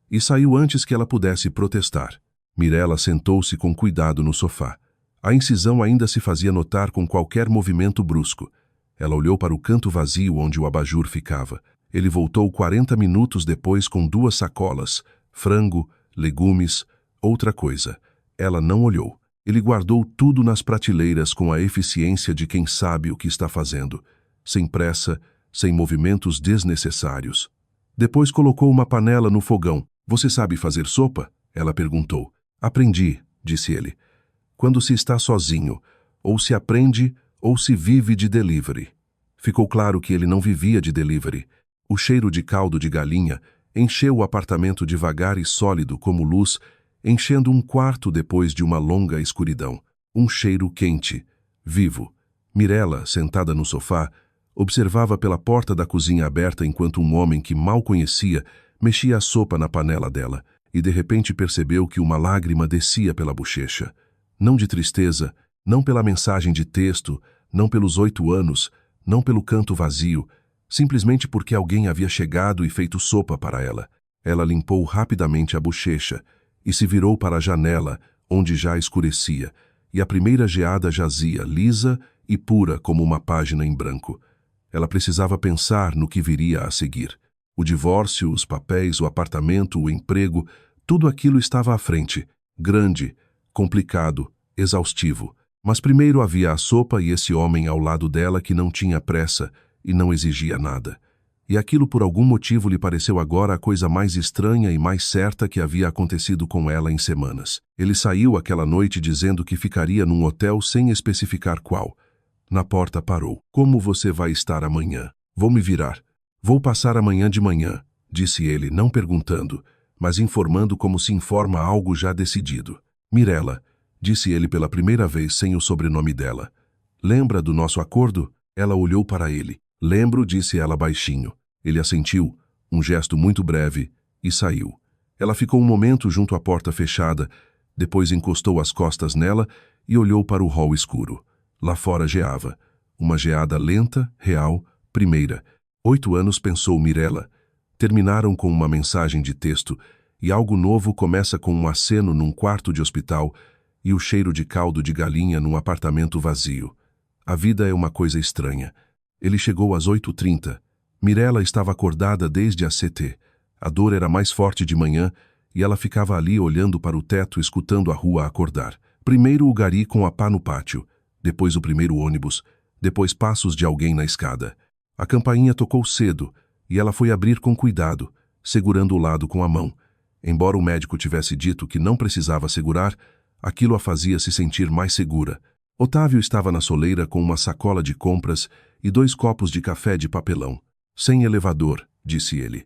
E saiu antes que ela pudesse protestar. Mirella sentou-se com cuidado no sofá. A incisão ainda se fazia notar com qualquer movimento brusco. Ela olhou para o canto vazio onde o abajur ficava. Ele voltou 40 minutos depois com 2 sacolas, frango, legumes, outra coisa. Ela não olhou. Ele guardou tudo nas prateleiras com a eficiência de quem sabe o que está fazendo, sem pressa, sem movimentos desnecessários. Depois colocou uma panela no fogão. Você sabe fazer sopa? Ela perguntou. Aprendi, disse ele. Quando se está sozinho, ou se aprende ou se vive de delivery. Ficou claro que ele não vivia de delivery. O cheiro de caldo de galinha encheu o apartamento devagar e sólido como luz, enchendo um quarto depois de uma longa escuridão. Um cheiro quente, vivo. Mirella, sentada no sofá, observava pela porta da cozinha aberta enquanto um homem que mal conhecia mexia a sopa na panela dela e de repente percebeu que uma lágrima descia pela bochecha. Não de tristeza, não pela mensagem de texto, não pelos 8 anos, não pelo canto vazio, simplesmente porque alguém havia chegado e feito sopa para ela. Ela limpou rapidamente a bochecha e se virou para a janela, onde já escurecia, e a primeira geada jazia, lisa e pura como uma página em branco. Ela precisava pensar no que viria a seguir. O divórcio, os papéis, o apartamento, o emprego, tudo aquilo estava à frente, grande, complicado, exaustivo. Mas primeiro havia a sopa e esse homem ao lado dela que não tinha pressa e não exigia nada. E aquilo por algum motivo lhe pareceu agora a coisa mais estranha e mais certa que havia acontecido com ela em semanas. Ele saiu aquela noite dizendo que ficaria num hotel sem especificar qual. Na porta parou. Como você vai estar amanhã? Vou me virar. Vou passar amanhã de manhã, disse ele, não perguntando, mas informando como se informa algo já decidido. Mirella, disse ele pela primeira vez sem o sobrenome dela. Lembra do nosso acordo? Ela olhou para ele. Lembro, disse ela baixinho. Ele assentiu, um gesto muito breve, e saiu. Ela ficou um momento junto à porta fechada, depois encostou as costas nela e olhou para o hall escuro. Lá fora geava. Uma geada lenta, real, primeira. 8 anos, pensou Mirella. Terminaram com uma mensagem de texto, e algo novo começa com um aceno num quarto de hospital e o cheiro de caldo de galinha num apartamento vazio. A vida é uma coisa estranha. Ele chegou às 8h30. Mirella estava acordada desde a CT. A dor era mais forte de manhã e ela ficava ali olhando para o teto, escutando a rua acordar. Primeiro o gari com a pá no pátio, depois o primeiro ônibus, depois passos de alguém na escada. A campainha tocou cedo e ela foi abrir com cuidado, segurando o lado com a mão. Embora o médico tivesse dito que não precisava segurar, aquilo a fazia se sentir mais segura. Otávio estava na soleira com uma sacola de compras e 2 copos de café de papelão. Sem elevador, disse ele.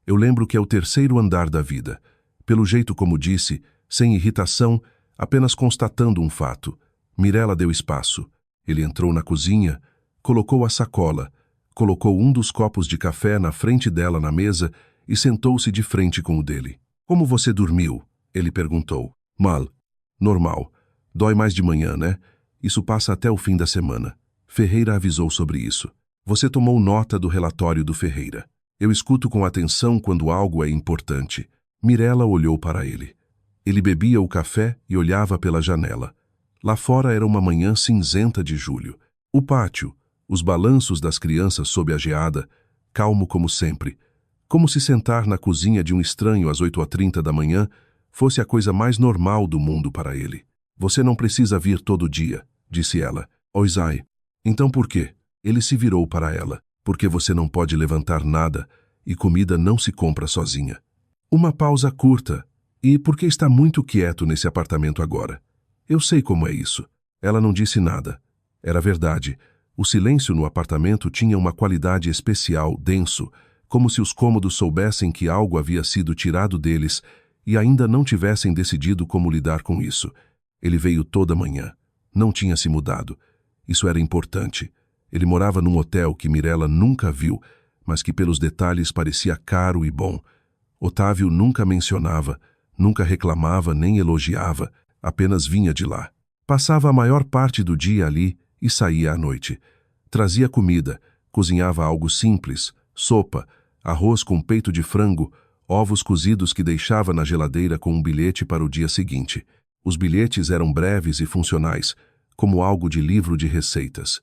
Eu lembro que é o 3º andar da vida. Pelo jeito como disse, sem irritação, apenas constatando um fato. Mirella deu espaço. Ele entrou na cozinha, colocou a sacola, colocou um dos copos de café na frente dela na mesa e sentou-se de frente com o dele. Como você dormiu? Ele perguntou. Mal. Normal. Dói mais de manhã, né? Isso passa até o fim da semana. Ferreira avisou sobre isso. Você tomou nota do relatório do Ferreira. Eu escuto com atenção quando algo é importante. Mirella olhou para ele. Ele bebia o café e olhava pela janela. Lá fora era uma manhã cinzenta de julho. O pátio, os balanços das crianças sob a geada, calmo como sempre. Como se sentar na cozinha de um estranho às 8h30 da manhã fosse a coisa mais normal do mundo para ele. Você não precisa vir todo dia, disse ela. Oisai. Então por quê? Ele se virou para ela. Porque você não pode levantar nada e comida não se compra sozinha. Uma pausa curta. E porque está muito quieto nesse apartamento agora. Eu sei como é isso. Ela não disse nada. Era verdade. O silêncio no apartamento tinha uma qualidade especial, denso, como se os cômodos soubessem que algo havia sido tirado deles e ainda não tivessem decidido como lidar com isso. Ele veio toda manhã. Não tinha se mudado. Isso era importante. Ele morava num hotel que Mirella nunca viu, mas que pelos detalhes parecia caro e bom. Otávio nunca mencionava, nunca reclamava nem elogiava, apenas vinha de lá. Passava a maior parte do dia ali e saía à noite. Trazia comida, cozinhava algo simples, sopa, arroz com peito de frango, ovos cozidos que deixava na geladeira com um bilhete para o dia seguinte. Os bilhetes eram breves e funcionais, como algo de livro de receitas.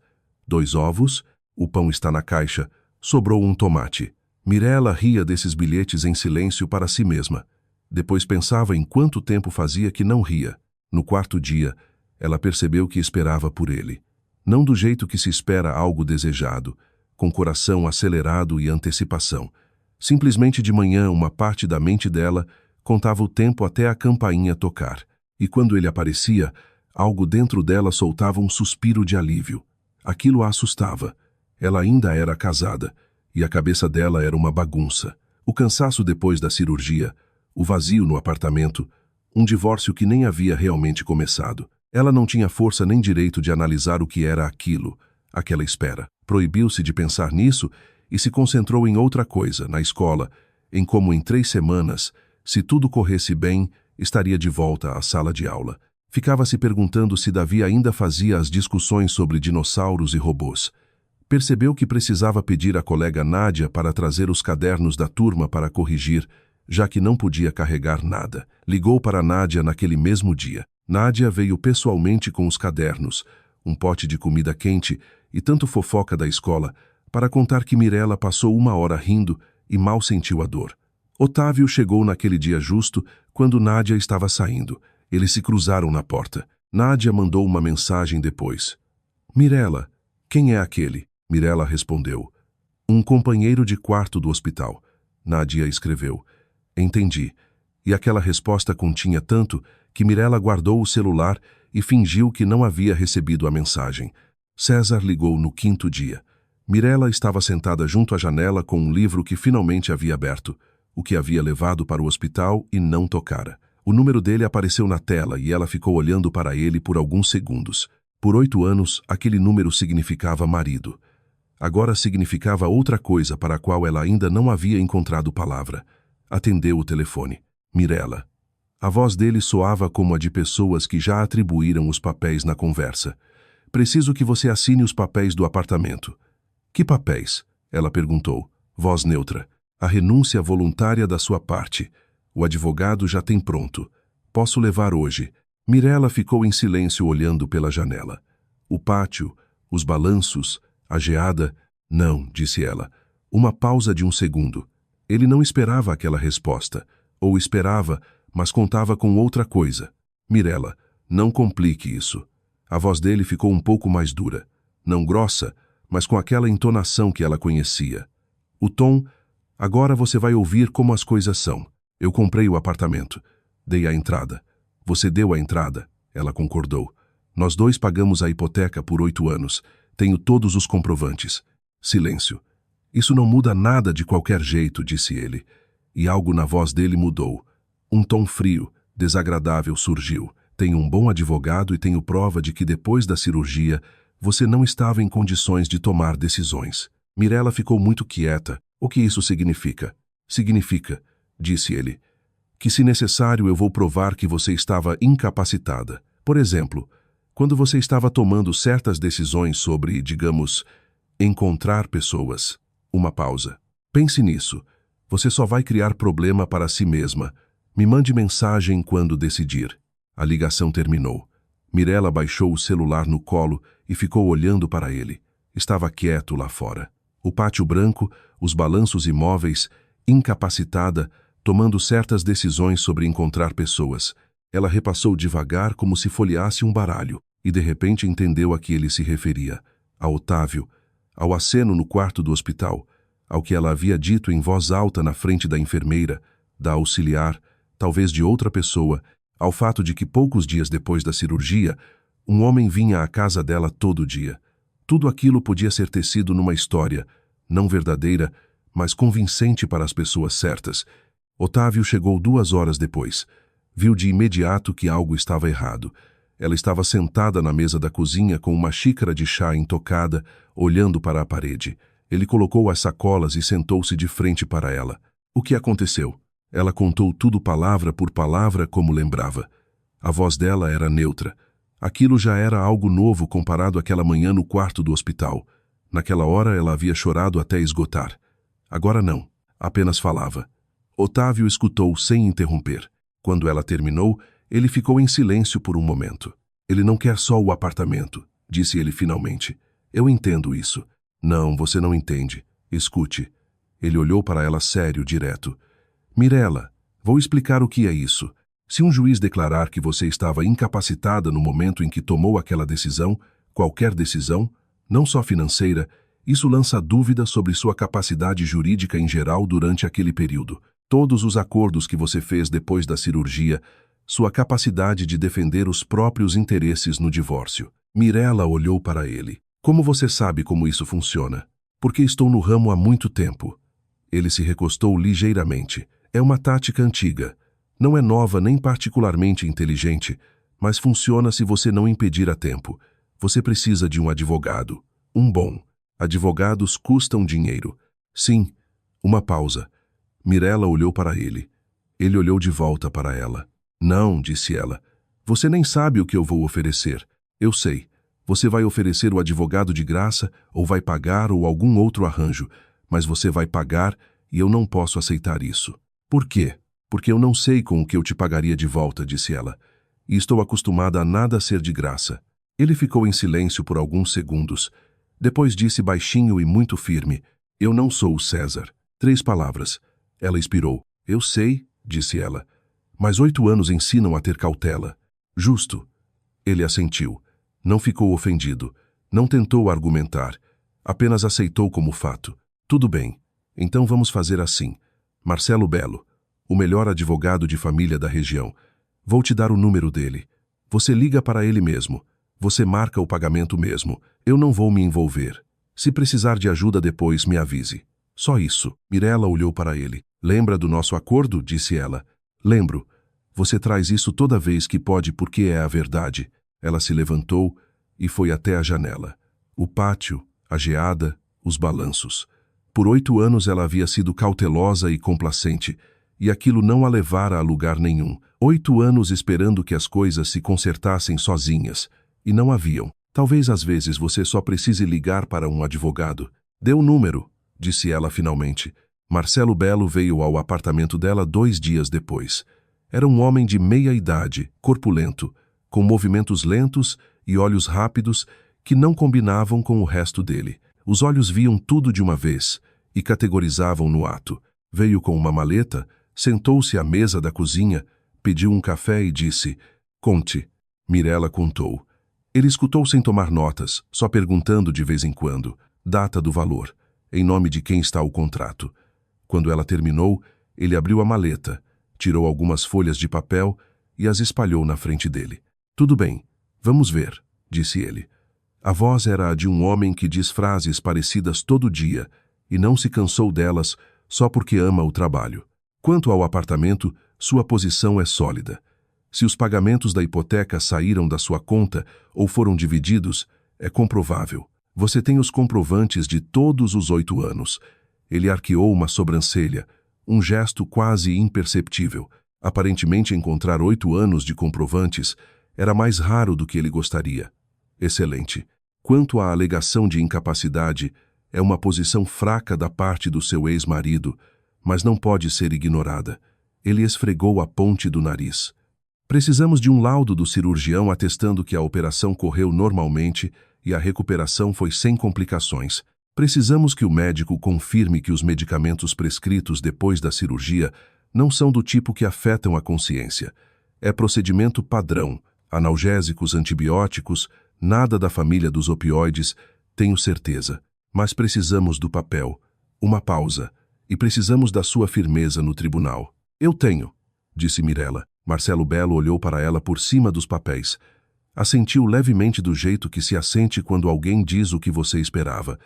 2 ovos, o pão está na caixa, sobrou um tomate. Mirella ria desses bilhetes em silêncio para si mesma. Depois pensava em quanto tempo fazia que não ria. No 4º dia, ela percebeu que esperava por ele. Não do jeito que se espera algo desejado, com coração acelerado e antecipação. Simplesmente de manhã, uma parte da mente dela contava o tempo até a campainha tocar. E quando ele aparecia, algo dentro dela soltava um suspiro de alívio. Aquilo a assustava. Ela ainda era casada, e a cabeça dela era uma bagunça. O cansaço depois da cirurgia, o vazio no apartamento, um divórcio que nem havia realmente começado. Ela não tinha força nem direito de analisar o que era aquilo, aquela espera. Proibiu-se de pensar nisso e se concentrou em outra coisa, na escola, em como em 3 semanas, se tudo corresse bem, estaria de volta à sala de aula. Ficava se perguntando se Davi ainda fazia as discussões sobre dinossauros e robôs. Percebeu que precisava pedir à colega Nádia para trazer os cadernos da turma para corrigir, já que não podia carregar nada. Ligou para Nádia naquele mesmo dia. Nádia veio pessoalmente com os cadernos, um pote de comida quente e tanto fofoca da escola, para contar que Mirella passou 1 hora rindo e mal sentiu a dor. Otávio chegou naquele dia justo quando Nádia estava saindo. Eles se cruzaram na porta. Nádia mandou uma mensagem depois. Mirella, quem é aquele? Mirella respondeu. Um companheiro de quarto do hospital. Nádia escreveu. Entendi. E aquela resposta continha tanto que Mirella guardou o celular e fingiu que não havia recebido a mensagem. César ligou no 5º dia. Mirella estava sentada junto à janela com um livro que finalmente havia aberto, o que havia levado para o hospital e não tocara. O número dele apareceu na tela e ela ficou olhando para ele por alguns segundos. Por 8 anos, aquele número significava marido. Agora significava outra coisa para a qual ela ainda não havia encontrado palavra. Atendeu o telefone. Mirella. A voz dele soava como a de pessoas que já atribuíram os papéis na conversa. Preciso que você assine os papéis do apartamento. Que papéis? Ela perguntou. Voz neutra. A renúncia voluntária da sua parte. O advogado já tem pronto. Posso levar hoje. Mirella ficou em silêncio olhando pela janela. O pátio, os balanços, a geada... Não, disse ela. Uma pausa de um segundo. Ele não esperava aquela resposta. Ou esperava, mas contava com outra coisa. Mirella, não complique isso. A voz dele ficou um pouco mais dura. Não grossa, mas com aquela entonação que ela conhecia. O tom... Agora você vai ouvir como as coisas são. Eu comprei o apartamento. Dei a entrada. Você deu a entrada. Ela concordou. Nós dois pagamos a hipoteca por 8 anos. Tenho todos os comprovantes. Silêncio. Isso não muda nada de qualquer jeito, disse ele. E algo na voz dele mudou. Um tom frio, desagradável surgiu. Tenho um bom advogado e tenho prova de que depois da cirurgia você não estava em condições de tomar decisões. Mirella ficou muito quieta. O que isso significa? Significa, disse ele, que se necessário eu vou provar que você estava incapacitada. Por exemplo, quando você estava tomando certas decisões sobre, digamos, encontrar pessoas. Uma pausa. Pense nisso. Você só vai criar problema para si mesma. Me mande mensagem quando decidir. A ligação terminou. Mirella baixou o celular no colo e ficou olhando para ele. Estava quieto lá fora. O pátio branco, os balanços imóveis, incapacitada, tomando certas decisões sobre encontrar pessoas. Ela repassou devagar como se folheasse um baralho e de repente entendeu a que ele se referia. A Otávio, ao aceno no quarto do hospital, ao que ela havia dito em voz alta na frente da enfermeira, da auxiliar, talvez de outra pessoa, ao fato de que poucos dias depois da cirurgia, um homem vinha à casa dela todo dia. Tudo aquilo podia ser tecido numa história, não verdadeira, mas convincente para as pessoas certas. Otávio chegou 2 horas depois. Viu de imediato que algo estava errado. Ela estava sentada na mesa da cozinha com uma xícara de chá intocada, olhando para a parede. Ele colocou as sacolas e sentou-se de frente para ela. O que aconteceu? Ela contou tudo palavra por palavra como lembrava. A voz dela era neutra. Aquilo já era algo novo comparado àquela manhã no quarto do hospital. Naquela hora ela havia chorado até esgotar. Agora não, apenas falava. Otávio escutou sem interromper. Quando ela terminou, ele ficou em silêncio por um momento. Ele não quer só o apartamento, disse ele finalmente. Eu entendo isso. Não, você não entende. Escute. Ele olhou para ela sério, direto. Mirella, vou explicar o que é isso. Se um juiz declarar que você estava incapacitada no momento em que tomou aquela decisão, qualquer decisão, não só financeira, isso lança dúvida sobre sua capacidade jurídica em geral durante aquele período. Todos os acordos que você fez depois da cirurgia, sua capacidade de defender os próprios interesses no divórcio. Mirella olhou para ele. Como você sabe como isso funciona? Porque estou no ramo há muito tempo. Ele se recostou ligeiramente. É uma tática antiga. Não é nova nem particularmente inteligente, mas funciona se você não impedir a tempo. Você precisa de um advogado. Um bom. Advogados custam dinheiro. Sim. Uma pausa. Mirella olhou para ele. Ele olhou de volta para ela. Não, disse ela. Você nem sabe o que eu vou oferecer. Eu sei. Você vai oferecer o advogado de graça, ou vai pagar, ou algum outro arranjo. Mas você vai pagar, e eu não posso aceitar isso. Por quê? Porque eu não sei com o que eu te pagaria de volta, disse ela. E estou acostumada a nada ser de graça. Ele ficou em silêncio por alguns segundos. Depois disse baixinho e muito firme. Eu não sou o César. 3 palavras. Ela expirou. Eu sei, disse ela. Mas 8 anos ensinam a ter cautela. Justo. Ele assentiu. Não ficou ofendido. Não tentou argumentar. Apenas aceitou como fato. Tudo bem. Então vamos fazer assim. Marcelo Belo, o melhor advogado de família da região. Vou te dar o número dele. Você liga para ele mesmo. Você marca o pagamento mesmo. Eu não vou me envolver. Se precisar de ajuda depois, me avise. Só isso. Mirela olhou para ele. Lembra do nosso acordo? Disse ela. Lembro. Você traz isso toda vez que pode porque é a verdade. Ela se levantou e foi até a janela. O pátio, a geada, os balanços. Por 8 anos ela havia sido cautelosa e complacente, e aquilo não a levara a lugar nenhum. 8 anos esperando que as coisas se consertassem sozinhas, e não haviam. Talvez às vezes você só precise ligar para um advogado. Dê o número, disse ela finalmente. Marcelo Belo veio ao apartamento dela 2 dias depois. Era um homem de meia idade, corpulento, com movimentos lentos e olhos rápidos que não combinavam com o resto dele. Os olhos viam tudo de uma vez e categorizavam no ato. Veio com uma maleta, sentou-se à mesa da cozinha, pediu um café e disse: "Conte." Mirela contou. Ele escutou sem tomar notas, só perguntando de vez em quando: "Data do valor. Em nome de quem está o contrato?" Quando ela terminou, ele abriu a maleta, tirou algumas folhas de papel e as espalhou na frente dele. "Tudo bem, vamos ver", disse ele. A voz era a de um homem que diz frases parecidas todo dia e não se cansou delas só porque ama o trabalho. Quanto ao apartamento, sua posição é sólida. Se os pagamentos da hipoteca saíram da sua conta ou foram divididos, é comprovável. Você tem os comprovantes de todos os 8 anos. Ele arqueou uma sobrancelha, um gesto quase imperceptível. Aparentemente encontrar 8 anos de comprovantes era mais raro do que ele gostaria. Excelente. Quanto à alegação de incapacidade, é uma posição fraca da parte do seu ex-marido, mas não pode ser ignorada. Ele esfregou a ponte do nariz. Precisamos de um laudo do cirurgião atestando que a operação correu normalmente e a recuperação foi sem complicações. Precisamos que o médico confirme que os medicamentos prescritos depois da cirurgia não são do tipo que afetam a consciência. É procedimento padrão, analgésicos, antibióticos, nada da família dos opioides, tenho certeza. Mas precisamos do papel, uma pausa, e precisamos da sua firmeza no tribunal. Eu tenho, disse Mirela. Marcelo Belo olhou para ela por cima dos papéis. Assentiu levemente do jeito que se assente quando alguém diz o que você esperava,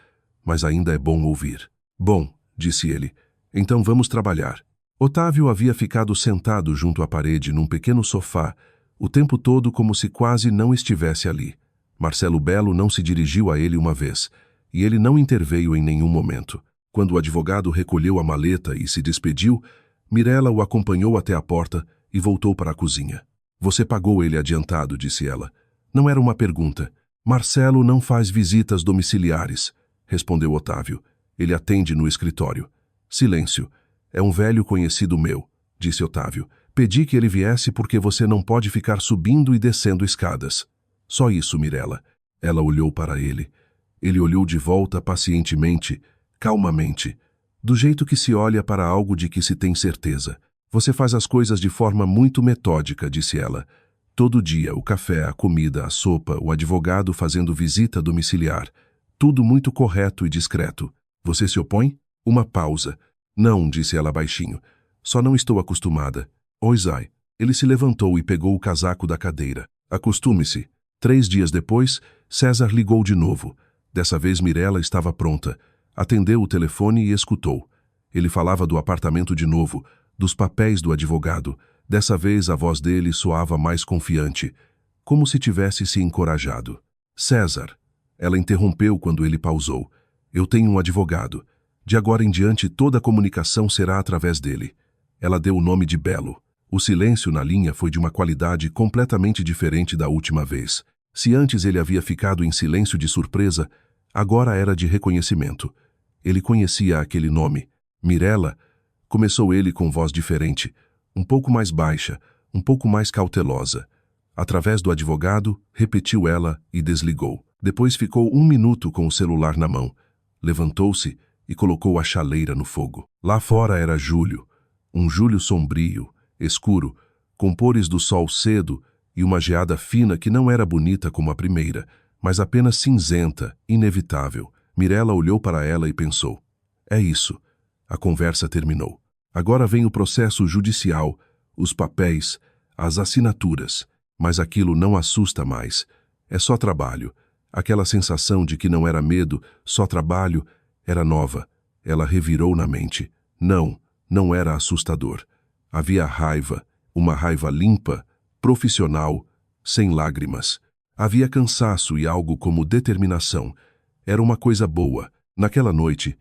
mas ainda é bom ouvir. Bom, disse ele, então vamos trabalhar. Otávio havia ficado sentado junto à parede num pequeno sofá, o tempo todo como se quase não estivesse ali. Marcelo Belo não se dirigiu a ele uma vez, e ele não interveio em nenhum momento. Quando o advogado recolheu a maleta e se despediu, Mirela o acompanhou até a porta e voltou para a cozinha. Você pagou ele adiantado, disse ela. Não era uma pergunta. Marcelo não faz visitas domiciliares, respondeu Otávio. Ele atende no escritório. Silêncio. É um velho conhecido meu, disse Otávio. Pedi que ele viesse porque você não pode ficar subindo e descendo escadas. Só isso, Mirela. Ela olhou para ele. Ele olhou de volta pacientemente, calmamente, do jeito que se olha para algo de que se tem certeza. Você faz as coisas de forma muito metódica, disse ela. Todo dia, o café, a comida, a sopa, o advogado fazendo visita domiciliar. Tudo muito correto e discreto. Você se opõe? Uma pausa. Não, disse ela baixinho. Só não estou acostumada. Oisai. Ele se levantou e pegou o casaco da cadeira. Acostume-se. 3 dias depois, César ligou de novo. Dessa vez Mirela estava pronta. Atendeu o telefone e escutou. Ele falava do apartamento de novo, dos papéis do advogado. Dessa vez a voz dele soava mais confiante, como se tivesse se encorajado. César. Ela interrompeu quando ele pausou. Eu tenho um advogado. De agora em diante toda a comunicação será através dele. Ela deu o nome de Belo. O silêncio na linha foi de uma qualidade completamente diferente da última vez. Se antes ele havia ficado em silêncio de surpresa, agora era de reconhecimento. Ele conhecia aquele nome. Mirela, começou ele com voz diferente, um pouco mais baixa, um pouco mais cautelosa. Através do advogado, repetiu ela e desligou. Depois ficou 1 minuto com o celular na mão. Levantou-se e colocou a chaleira no fogo. Lá fora era julho, um julho sombrio, escuro, com pores do sol cedo e uma geada fina que não era bonita como a primeira, mas apenas cinzenta, inevitável. Mirela olhou para ela e pensou. É isso. A conversa terminou. Agora vem o processo judicial, os papéis, as assinaturas. Mas aquilo não assusta mais. É só trabalho. Aquela sensação de que não era medo, só trabalho, era nova. Ela revirou na mente. Não, não era assustador. Havia raiva, uma raiva limpa, profissional, sem lágrimas. Havia cansaço e algo como determinação. Era uma coisa boa. Naquela noite,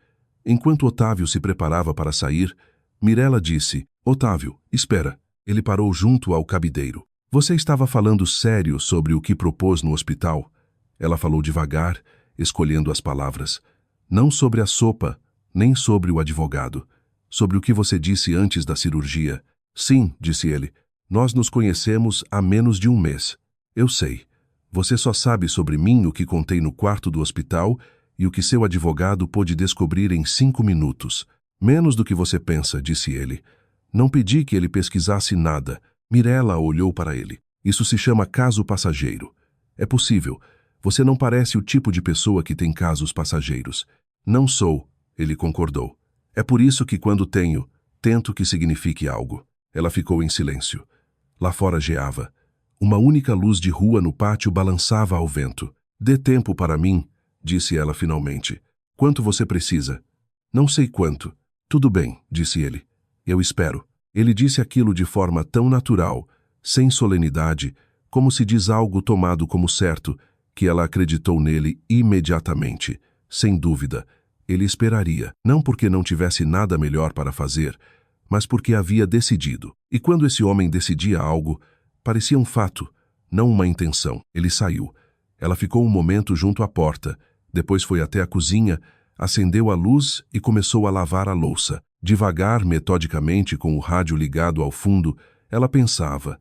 enquanto Otávio se preparava para sair, Mirela disse: Otávio, espera. Ele parou junto ao cabideiro. Você estava falando sério sobre o que propôs no hospital? Ela falou devagar, escolhendo as palavras. Não sobre a sopa, nem sobre o advogado. Sobre o que você disse antes da cirurgia. Sim, disse ele. Nós nos conhecemos há menos de um mês. Eu sei. Você só sabe sobre mim o que contei no quarto do hospital e o que seu advogado pôde descobrir em 5 minutos. Menos do que você pensa, disse ele. Não pedi que ele pesquisasse nada. Mirela olhou para ele. Isso se chama caso passageiro. É possível. Você não parece o tipo de pessoa que tem casos passageiros. Não sou, ele concordou. É por isso que quando tenho, tento que signifique algo. Ela ficou em silêncio. Lá fora geava. Uma única luz de rua no pátio balançava ao vento. Dê tempo para mim, disse ela finalmente. Quanto você precisa? Não sei quanto. Tudo bem, disse ele. Eu espero. Ele disse aquilo de forma tão natural, sem solenidade, como se diz algo tomado como certo, que ela acreditou nele imediatamente. Sem dúvida, ele esperaria, não porque não tivesse nada melhor para fazer, mas porque havia decidido. E quando esse homem decidia algo, parecia um fato, não uma intenção. Ele saiu. Ela ficou um momento junto à porta, depois foi até a cozinha, acendeu a luz e começou a lavar a louça. Devagar, metodicamente, com o rádio ligado ao fundo, ela pensava.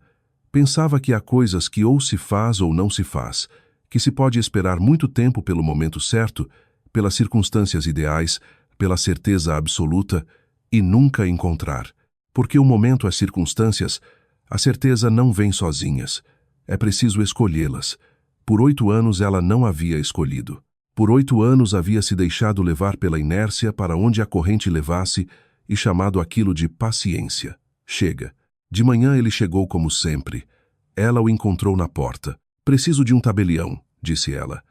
Pensava que há coisas que ou se faz ou não se faz, que se pode esperar muito tempo pelo momento certo, pelas circunstâncias ideais, pela certeza absoluta, e nunca encontrar. Porque o momento, as circunstâncias, a certeza não vem sozinhas. É preciso escolhê-las. Por 8 anos ela não havia escolhido. Por 8 anos havia se deixado levar pela inércia para onde a corrente levasse e chamado aquilo de paciência. Chega. De manhã ele chegou como sempre. Ela o encontrou na porta. Preciso de um tabelião, disse ela,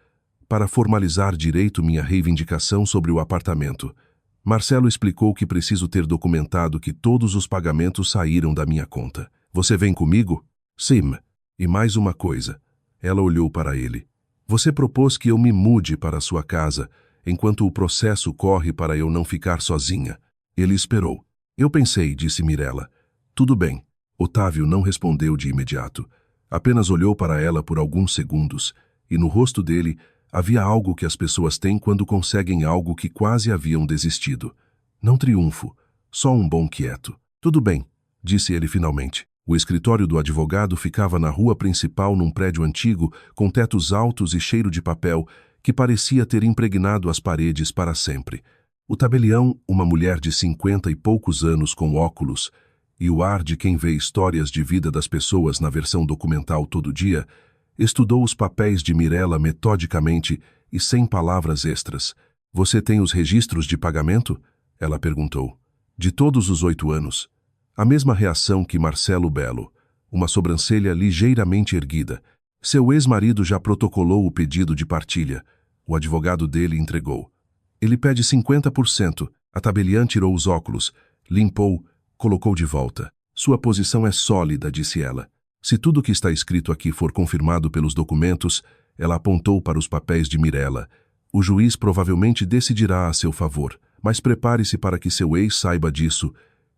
para formalizar direito minha reivindicação sobre o apartamento. Marcelo explicou que preciso ter documentado que todos os pagamentos saíram da minha conta. Você vem comigo? Sim. E mais uma coisa. Ela olhou para ele. Você propôs que eu me mude para a sua casa, enquanto o processo corre para eu não ficar sozinha. Ele esperou. Eu pensei, disse Mirela. Tudo bem. Otávio não respondeu de imediato. Apenas olhou para ela por alguns segundos, e no rosto dele havia algo que as pessoas têm quando conseguem algo que quase haviam desistido. Não triunfo, só um bom quieto. Tudo bem, disse ele finalmente. O escritório do advogado ficava na rua principal num prédio antigo, com tetos altos e cheiro de papel, que parecia ter impregnado as paredes para sempre. O tabelião, uma mulher de 50 e poucos anos com óculos, e o ar de quem vê histórias de vida das pessoas na versão documental todo dia, estudou os papéis de Mirela metodicamente e sem palavras extras. Você tem os registros de pagamento? Ela perguntou. De todos os 8 anos. A mesma reação que Marcelo Belo, uma sobrancelha ligeiramente erguida. Seu ex-marido já protocolou o pedido de partilha. O advogado dele entregou. Ele pede 50%. A tabeliã tirou os óculos, limpou, colocou de volta. Sua posição é sólida, disse ela. Se tudo o que está escrito aqui for confirmado pelos documentos, ela apontou para os papéis de Mirela. O juiz provavelmente decidirá a seu favor, mas prepare-se para que seu ex saiba disso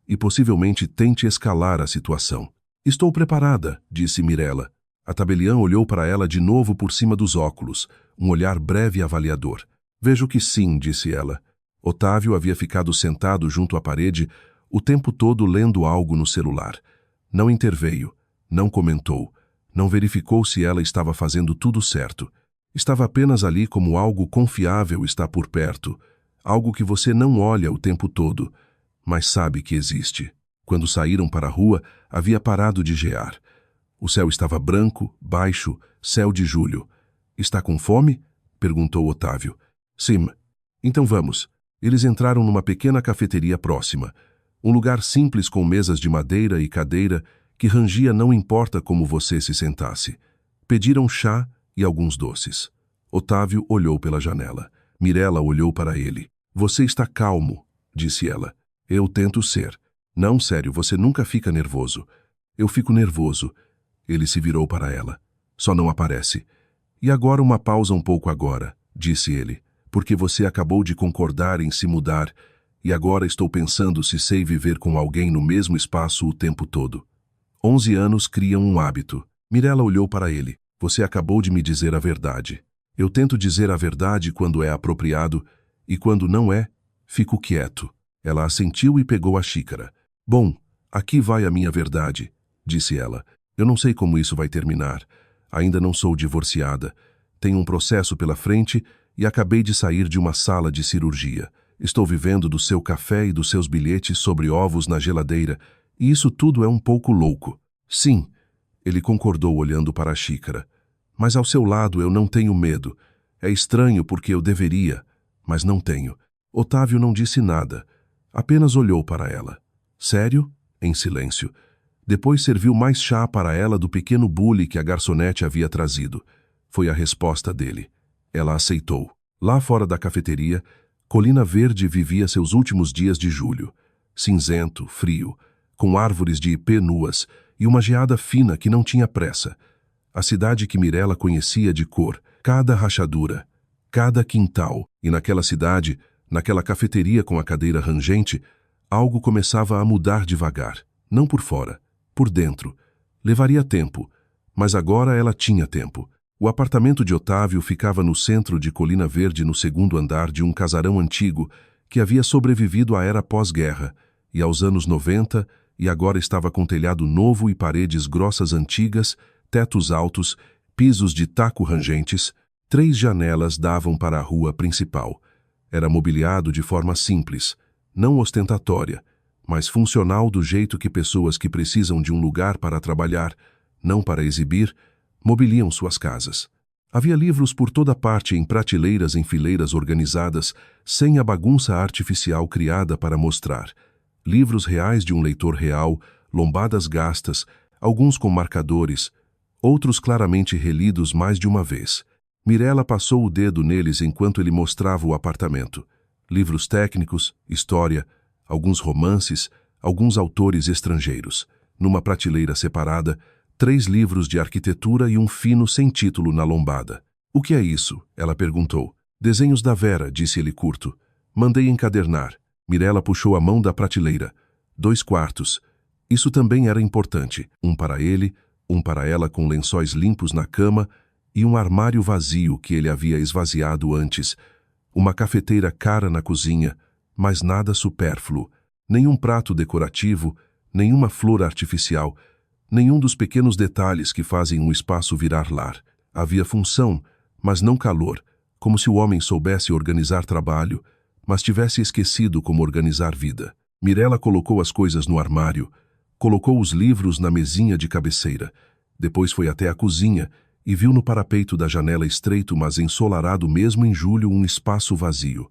e possivelmente tente escalar a situação. Estou preparada, disse Mirela. A tabeliã olhou para ela de novo por cima dos óculos, um olhar breve e avaliador. Vejo que sim, disse ela. Otávio havia ficado sentado junto à parede, o tempo todo lendo algo no celular. Não interveio, não comentou, não verificou se ela estava fazendo tudo certo. Estava apenas ali como algo confiável está por perto, algo que você não olha o tempo todo, mas sabe que existe. Quando saíram para a rua, havia parado de gear. O céu estava branco, baixo, céu de julho. Está com fome? Perguntou Otávio. Sim. Então vamos. Eles entraram numa pequena cafeteria próxima, um lugar simples com mesas de madeira e cadeira que rangia não importa como você se sentasse. Pediram chá e alguns doces. Otávio olhou pela janela. Mirella olhou para ele. Você está calmo, disse ela. Eu tento ser. Não, sério, você nunca fica nervoso. Eu fico nervoso. Ele se virou para ela. Só não aparece. E agora uma pausa um pouco agora, disse ele, porque você acabou de concordar em se mudar e agora estou pensando se sei viver com alguém no mesmo espaço o tempo todo. 11 anos criam um hábito. Mirella olhou para ele. Você acabou de me dizer a verdade. Eu tento dizer a verdade quando é apropriado e quando não é, fico quieto. Ela assentiu e pegou a xícara. Bom, aqui vai a minha verdade, disse ela. Eu não sei como isso vai terminar. Ainda não sou divorciada. Tenho um processo pela frente e acabei de sair de uma sala de cirurgia. Estou vivendo do seu café e dos seus bilhetes sobre ovos na geladeira, e isso tudo é um pouco louco. Sim, ele concordou olhando para a xícara. Mas ao seu lado eu não tenho medo. É estranho porque eu deveria, mas não tenho. Otávio não disse nada, apenas olhou para ela. Sério? Em silêncio. Depois serviu mais chá para ela do pequeno bule que a garçonete havia trazido. Foi a resposta dele. Ela aceitou. Lá fora da cafeteria, Colina Verde vivia seus últimos dias de julho. Cinzento, frio, com árvores de ipê nuas e uma geada fina que não tinha pressa. A cidade que Mirella conhecia de cor, cada rachadura, cada quintal. E naquela cidade, naquela cafeteria com a cadeira rangente, algo começava a mudar devagar. Não por fora, por dentro. Levaria tempo, mas agora ela tinha tempo. O apartamento de Otávio ficava no centro de Colina Verde, no segundo andar de um casarão antigo que havia sobrevivido à era pós-guerra e aos anos 90 e agora estava com telhado novo e paredes grossas antigas, tetos altos, pisos de taco rangentes. 3 janelas davam para a rua principal. Era mobiliado de forma simples, não ostentatória, mas funcional do jeito que pessoas que precisam de um lugar para trabalhar, não para exibir, mobiliam suas casas. Havia livros por toda parte em prateleiras em fileiras organizadas, sem a bagunça artificial criada para mostrar. Livros reais de um leitor real, lombadas gastas, alguns com marcadores, outros claramente relidos mais de uma vez. Mirella passou o dedo neles enquanto ele mostrava o apartamento. Livros técnicos, história, alguns romances, alguns autores estrangeiros. Numa prateleira separada, 3 livros de arquitetura e um fino sem título na lombada. O que é isso? Ela perguntou. Desenhos da Vera, disse ele curto. Mandei encadernar. Mirella puxou a mão da prateleira. 2 quartos. Isso também era importante. Um para ele, um para ela com lençóis limpos na cama e um armário vazio que ele havia esvaziado antes. Uma cafeteira cara na cozinha, mas nada supérfluo. Nenhum prato decorativo, nenhuma flor artificial, nenhum dos pequenos detalhes que fazem um espaço virar lar. Havia função, mas não calor, como se o homem soubesse organizar trabalho, mas tivesse esquecido como organizar vida. Mirella colocou as coisas no armário, colocou os livros na mesinha de cabeceira. Depois foi até a cozinha e viu no parapeito da janela estreito, mas ensolarado mesmo em julho, um espaço vazio.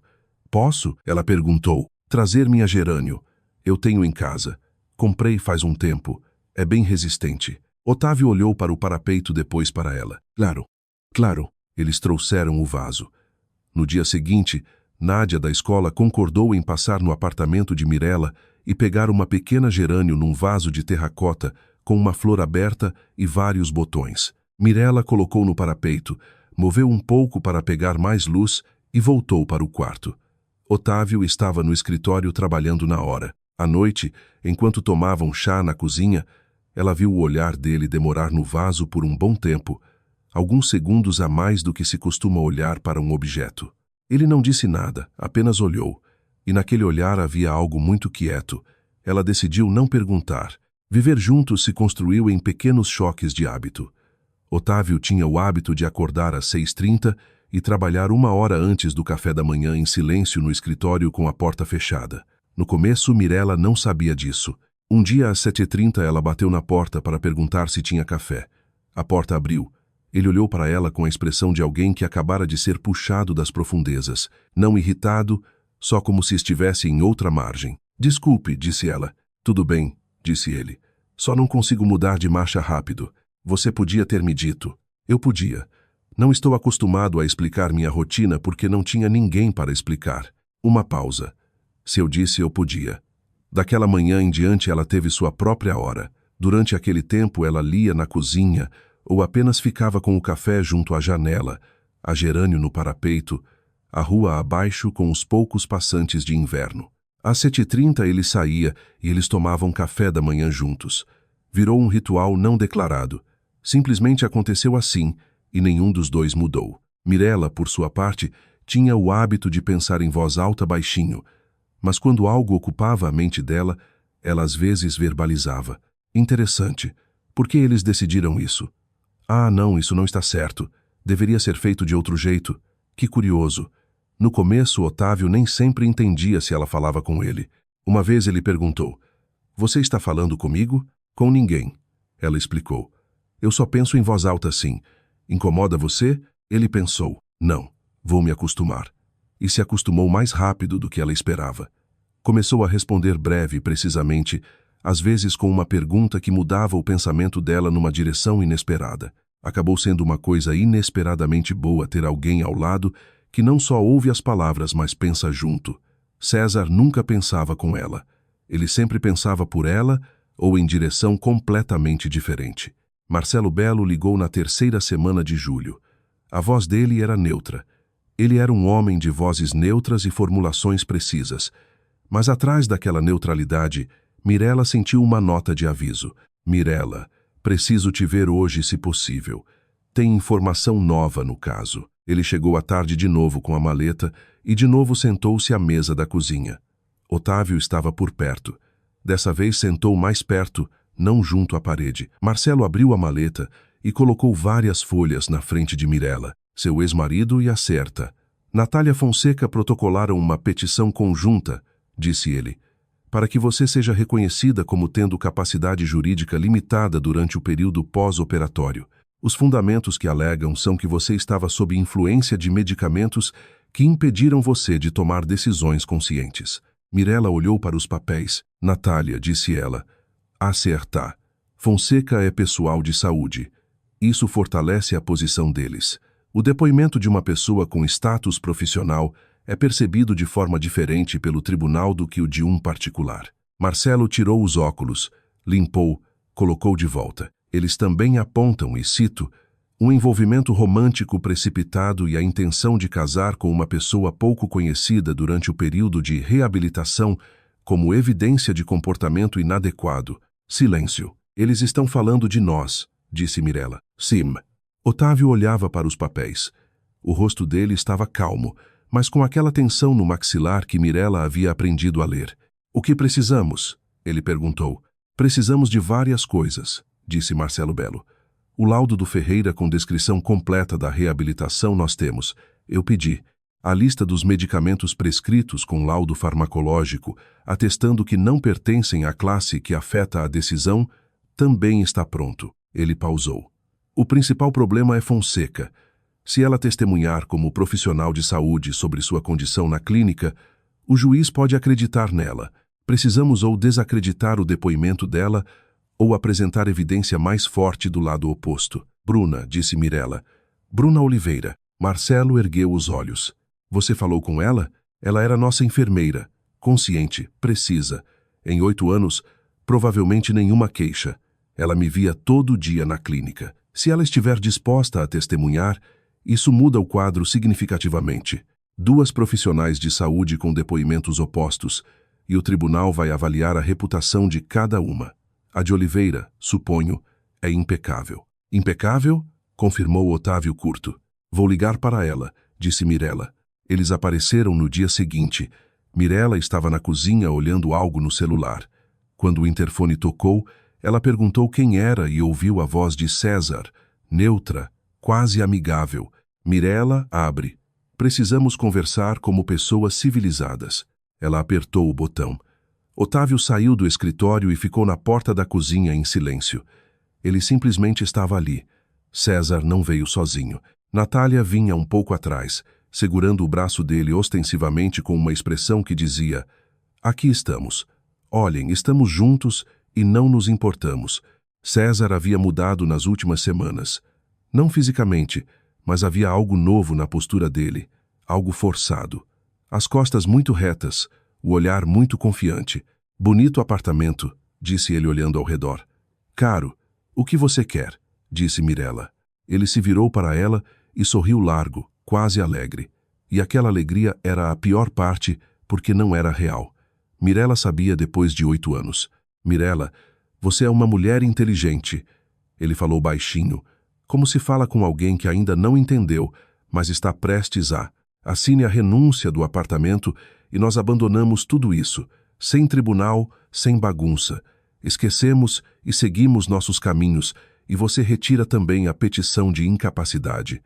Posso? Ela perguntou. Trazer minha gerânio. Eu tenho em casa. Comprei faz um tempo. É bem resistente. Otávio olhou para o parapeito, depois para ela. Claro, claro. Eles trouxeram o vaso. No dia seguinte, Nádia da escola concordou em passar no apartamento de Mirella e pegar uma pequena gerânio num vaso de terracota com uma flor aberta e vários botões. Mirella colocou no parapeito, moveu um pouco para pegar mais luz e voltou para o quarto. Otávio estava no escritório trabalhando na hora. À noite, enquanto tomavam chá na cozinha, ela viu o olhar dele demorar no vaso por um bom tempo, alguns segundos a mais do que se costuma olhar para um objeto. Ele não disse nada, apenas olhou, e naquele olhar havia algo muito quieto. Ela decidiu não perguntar. Viver juntos se construiu em pequenos choques de hábito. Otávio tinha o hábito de acordar às 6h30 e trabalhar 1 hora antes do café da manhã em silêncio no escritório com a porta fechada. No começo, Mirella não sabia disso. Um dia às 7h30 ela bateu na porta para perguntar se tinha café. A porta abriu. Ele olhou para ela com a expressão de alguém que acabara de ser puxado das profundezas. Não irritado, só como se estivesse em outra margem. Desculpe, disse ela. Tudo bem, disse ele. Só não consigo mudar de marcha rápido. Você podia ter me dito. Eu podia. Não estou acostumado a explicar minha rotina porque não tinha ninguém para explicar. Uma pausa. Se eu disse, eu podia. Daquela manhã em diante ela teve sua própria hora. Durante aquele tempo ela lia na cozinha ou apenas ficava com o café junto à janela, a gerânio no parapeito, a rua abaixo com os poucos passantes de inverno. Às 7h30 ele saía e eles tomavam café da manhã juntos. Virou um ritual não declarado. Simplesmente aconteceu assim e nenhum dos dois mudou. Mirella, por sua parte, tinha o hábito de pensar em voz alta baixinho, mas quando algo ocupava a mente dela, ela às vezes verbalizava. Interessante. Por que eles decidiram isso? Ah, não, isso não está certo. Deveria ser feito de outro jeito. Que curioso. No começo, Otávio nem sempre entendia se ela falava com ele. Uma vez ele perguntou, você está falando comigo? Com ninguém. Ela explicou. Eu só penso em voz alta assim. Incomoda você? Ele pensou. Não, vou me acostumar. E se acostumou mais rápido do que ela esperava. Começou a responder breve e precisamente, às vezes com uma pergunta que mudava o pensamento dela numa direção inesperada. Acabou sendo uma coisa inesperadamente boa ter alguém ao lado que não só ouve as palavras, mas pensa junto. César nunca pensava com ela. Ele sempre pensava por ela ou em direção completamente diferente. Marcelo Belo ligou na 3ª semana de julho. A voz dele era neutra. Ele era um homem de vozes neutras e formulações precisas. Mas atrás daquela neutralidade, Mirella sentiu uma nota de aviso. Mirella, preciso te ver hoje se possível. Tem informação nova no caso. Ele chegou à tarde de novo com a maleta e de novo sentou-se à mesa da cozinha. Otávio estava por perto. Dessa vez sentou mais perto, não junto à parede. Marcelo abriu a maleta e colocou várias folhas na frente de Mirella, seu ex-marido e a certa. Natália Fonseca protocolaram uma petição conjunta, disse ele, para que você seja reconhecida como tendo capacidade jurídica limitada durante o período pós-operatório. Os fundamentos que alegam são que você estava sob influência de medicamentos que impediram você de tomar decisões conscientes. Mirella olhou para os papéis. Natália, disse ela, acertar. Fonseca é pessoal de saúde. Isso fortalece a posição deles. O depoimento de uma pessoa com status profissional é percebido de forma diferente pelo tribunal do que o de um particular. Marcelo tirou os óculos, limpou, colocou de volta. Eles também apontam, e cito, um envolvimento romântico precipitado e a intenção de casar com uma pessoa pouco conhecida durante o período de reabilitação como evidência de comportamento inadequado. Silêncio. Eles estão falando de nós, disse Mirella. Sim. Otávio olhava para os papéis. O rosto dele estava calmo, mas com aquela tensão no maxilar que Mirella havia aprendido a ler. O que precisamos? Ele perguntou. Precisamos de várias coisas, disse Marcelo Belo. O laudo do Ferreira com descrição completa da reabilitação nós temos. Eu pedi. A lista dos medicamentos prescritos com laudo farmacológico, atestando que não pertencem à classe que afeta a decisão, também está pronto. Ele pausou. O principal problema é Fonseca. Se ela testemunhar como profissional de saúde sobre sua condição na clínica, o juiz pode acreditar nela. Precisamos ou desacreditar o depoimento dela ou apresentar evidência mais forte do lado oposto. Bruna, disse Mirella. Bruna Oliveira. Marcelo ergueu os olhos. Você falou com ela? Ela era nossa enfermeira. Consciente, precisa. Em 8 anos, provavelmente nenhuma queixa. Ela me via todo dia na clínica. Se ela estiver disposta a testemunhar, isso muda o quadro significativamente. 2 profissionais de saúde com depoimentos opostos, e o tribunal vai avaliar a reputação de cada uma. A de Oliveira, suponho, é impecável. Impecável? Confirmou Otávio Curto. Vou ligar para ela, disse Mirella. Eles apareceram no dia seguinte. Mirella estava na cozinha olhando algo no celular. Quando o interfone tocou, ela perguntou quem era e ouviu a voz de César, neutra, quase amigável. Mirella, abre. Precisamos conversar como pessoas civilizadas. Ela apertou o botão. Otávio saiu do escritório e ficou na porta da cozinha em silêncio. Ele simplesmente estava ali. César não veio sozinho. Natália vinha um pouco atrás, segurando o braço dele ostensivamente com uma expressão que dizia: aqui estamos. Olhem, estamos juntos e não nos importamos. César havia mudado nas últimas semanas. Não fisicamente, mas havia algo novo na postura dele, algo forçado. As costas muito retas, o olhar muito confiante. Bonito apartamento, disse ele olhando ao redor. Caro, o que você quer? Disse Mirella. Ele se virou para ela e sorriu largo, quase alegre. E aquela alegria era a pior parte, porque não era real. Mirella sabia depois de 8 anos. Mirella, você é uma mulher inteligente. Ele falou baixinho, como se fala com alguém que ainda não entendeu, mas está prestes a. Assine a renúncia do apartamento e nós abandonamos tudo isso, sem tribunal, sem bagunça. Esquecemos e seguimos nossos caminhos, e você retira também a petição de incapacidade.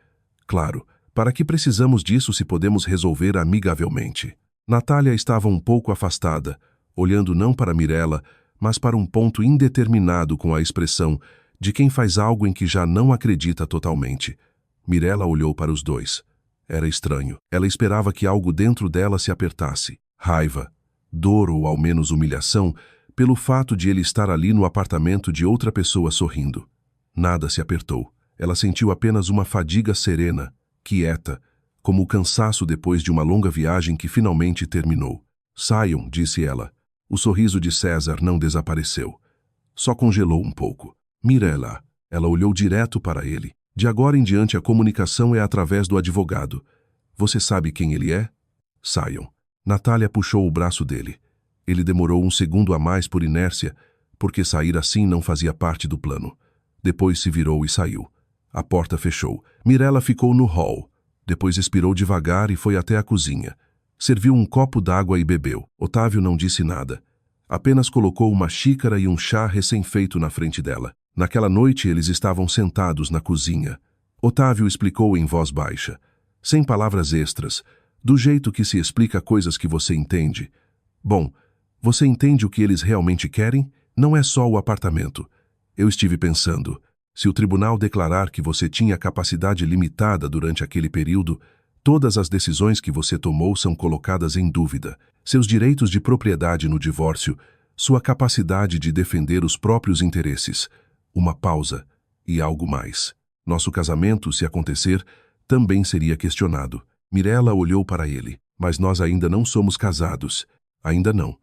Claro, para que precisamos disso se podemos resolver amigavelmente? Natália estava um pouco afastada, olhando não para Mirella, mas para um ponto indeterminado com a expressão de quem faz algo em que já não acredita totalmente. Mirella olhou para os dois. Era estranho. Ela esperava que algo dentro dela se apertasse. Raiva, dor ou ao menos humilhação, pelo fato de ele estar ali no apartamento de outra pessoa sorrindo. Nada se apertou. Ela sentiu apenas uma fadiga serena, quieta, como o cansaço depois de uma longa viagem que finalmente terminou. Saiam, disse ela. O sorriso de César não desapareceu. Só congelou um pouco. Mirella. Ela olhou direto para ele. De agora em diante a comunicação é através do advogado. Você sabe quem ele é? Saiam. Natália puxou o braço dele. Ele demorou um segundo a mais por inércia, porque sair assim não fazia parte do plano. Depois se virou e saiu. A porta fechou. Mirella ficou no hall. Depois expirou devagar e foi até a cozinha. Serviu um copo d'água e bebeu. Otávio não disse nada. Apenas colocou uma xícara e um chá recém-feito na frente dela. Naquela noite eles estavam sentados na cozinha. Otávio explicou em voz baixa, sem palavras extras, do jeito que se explica coisas que você entende. Bom, você entende o que eles realmente querem? Não é só o apartamento. Eu estive pensando, se o tribunal declarar que você tinha capacidade limitada durante aquele período, todas as decisões que você tomou são colocadas em dúvida. Seus direitos de propriedade no divórcio, sua capacidade de defender os próprios interesses. Uma pausa e algo mais. Nosso casamento, se acontecer, também seria questionado. Mirella olhou para ele. Mas nós ainda não somos casados. Ainda não.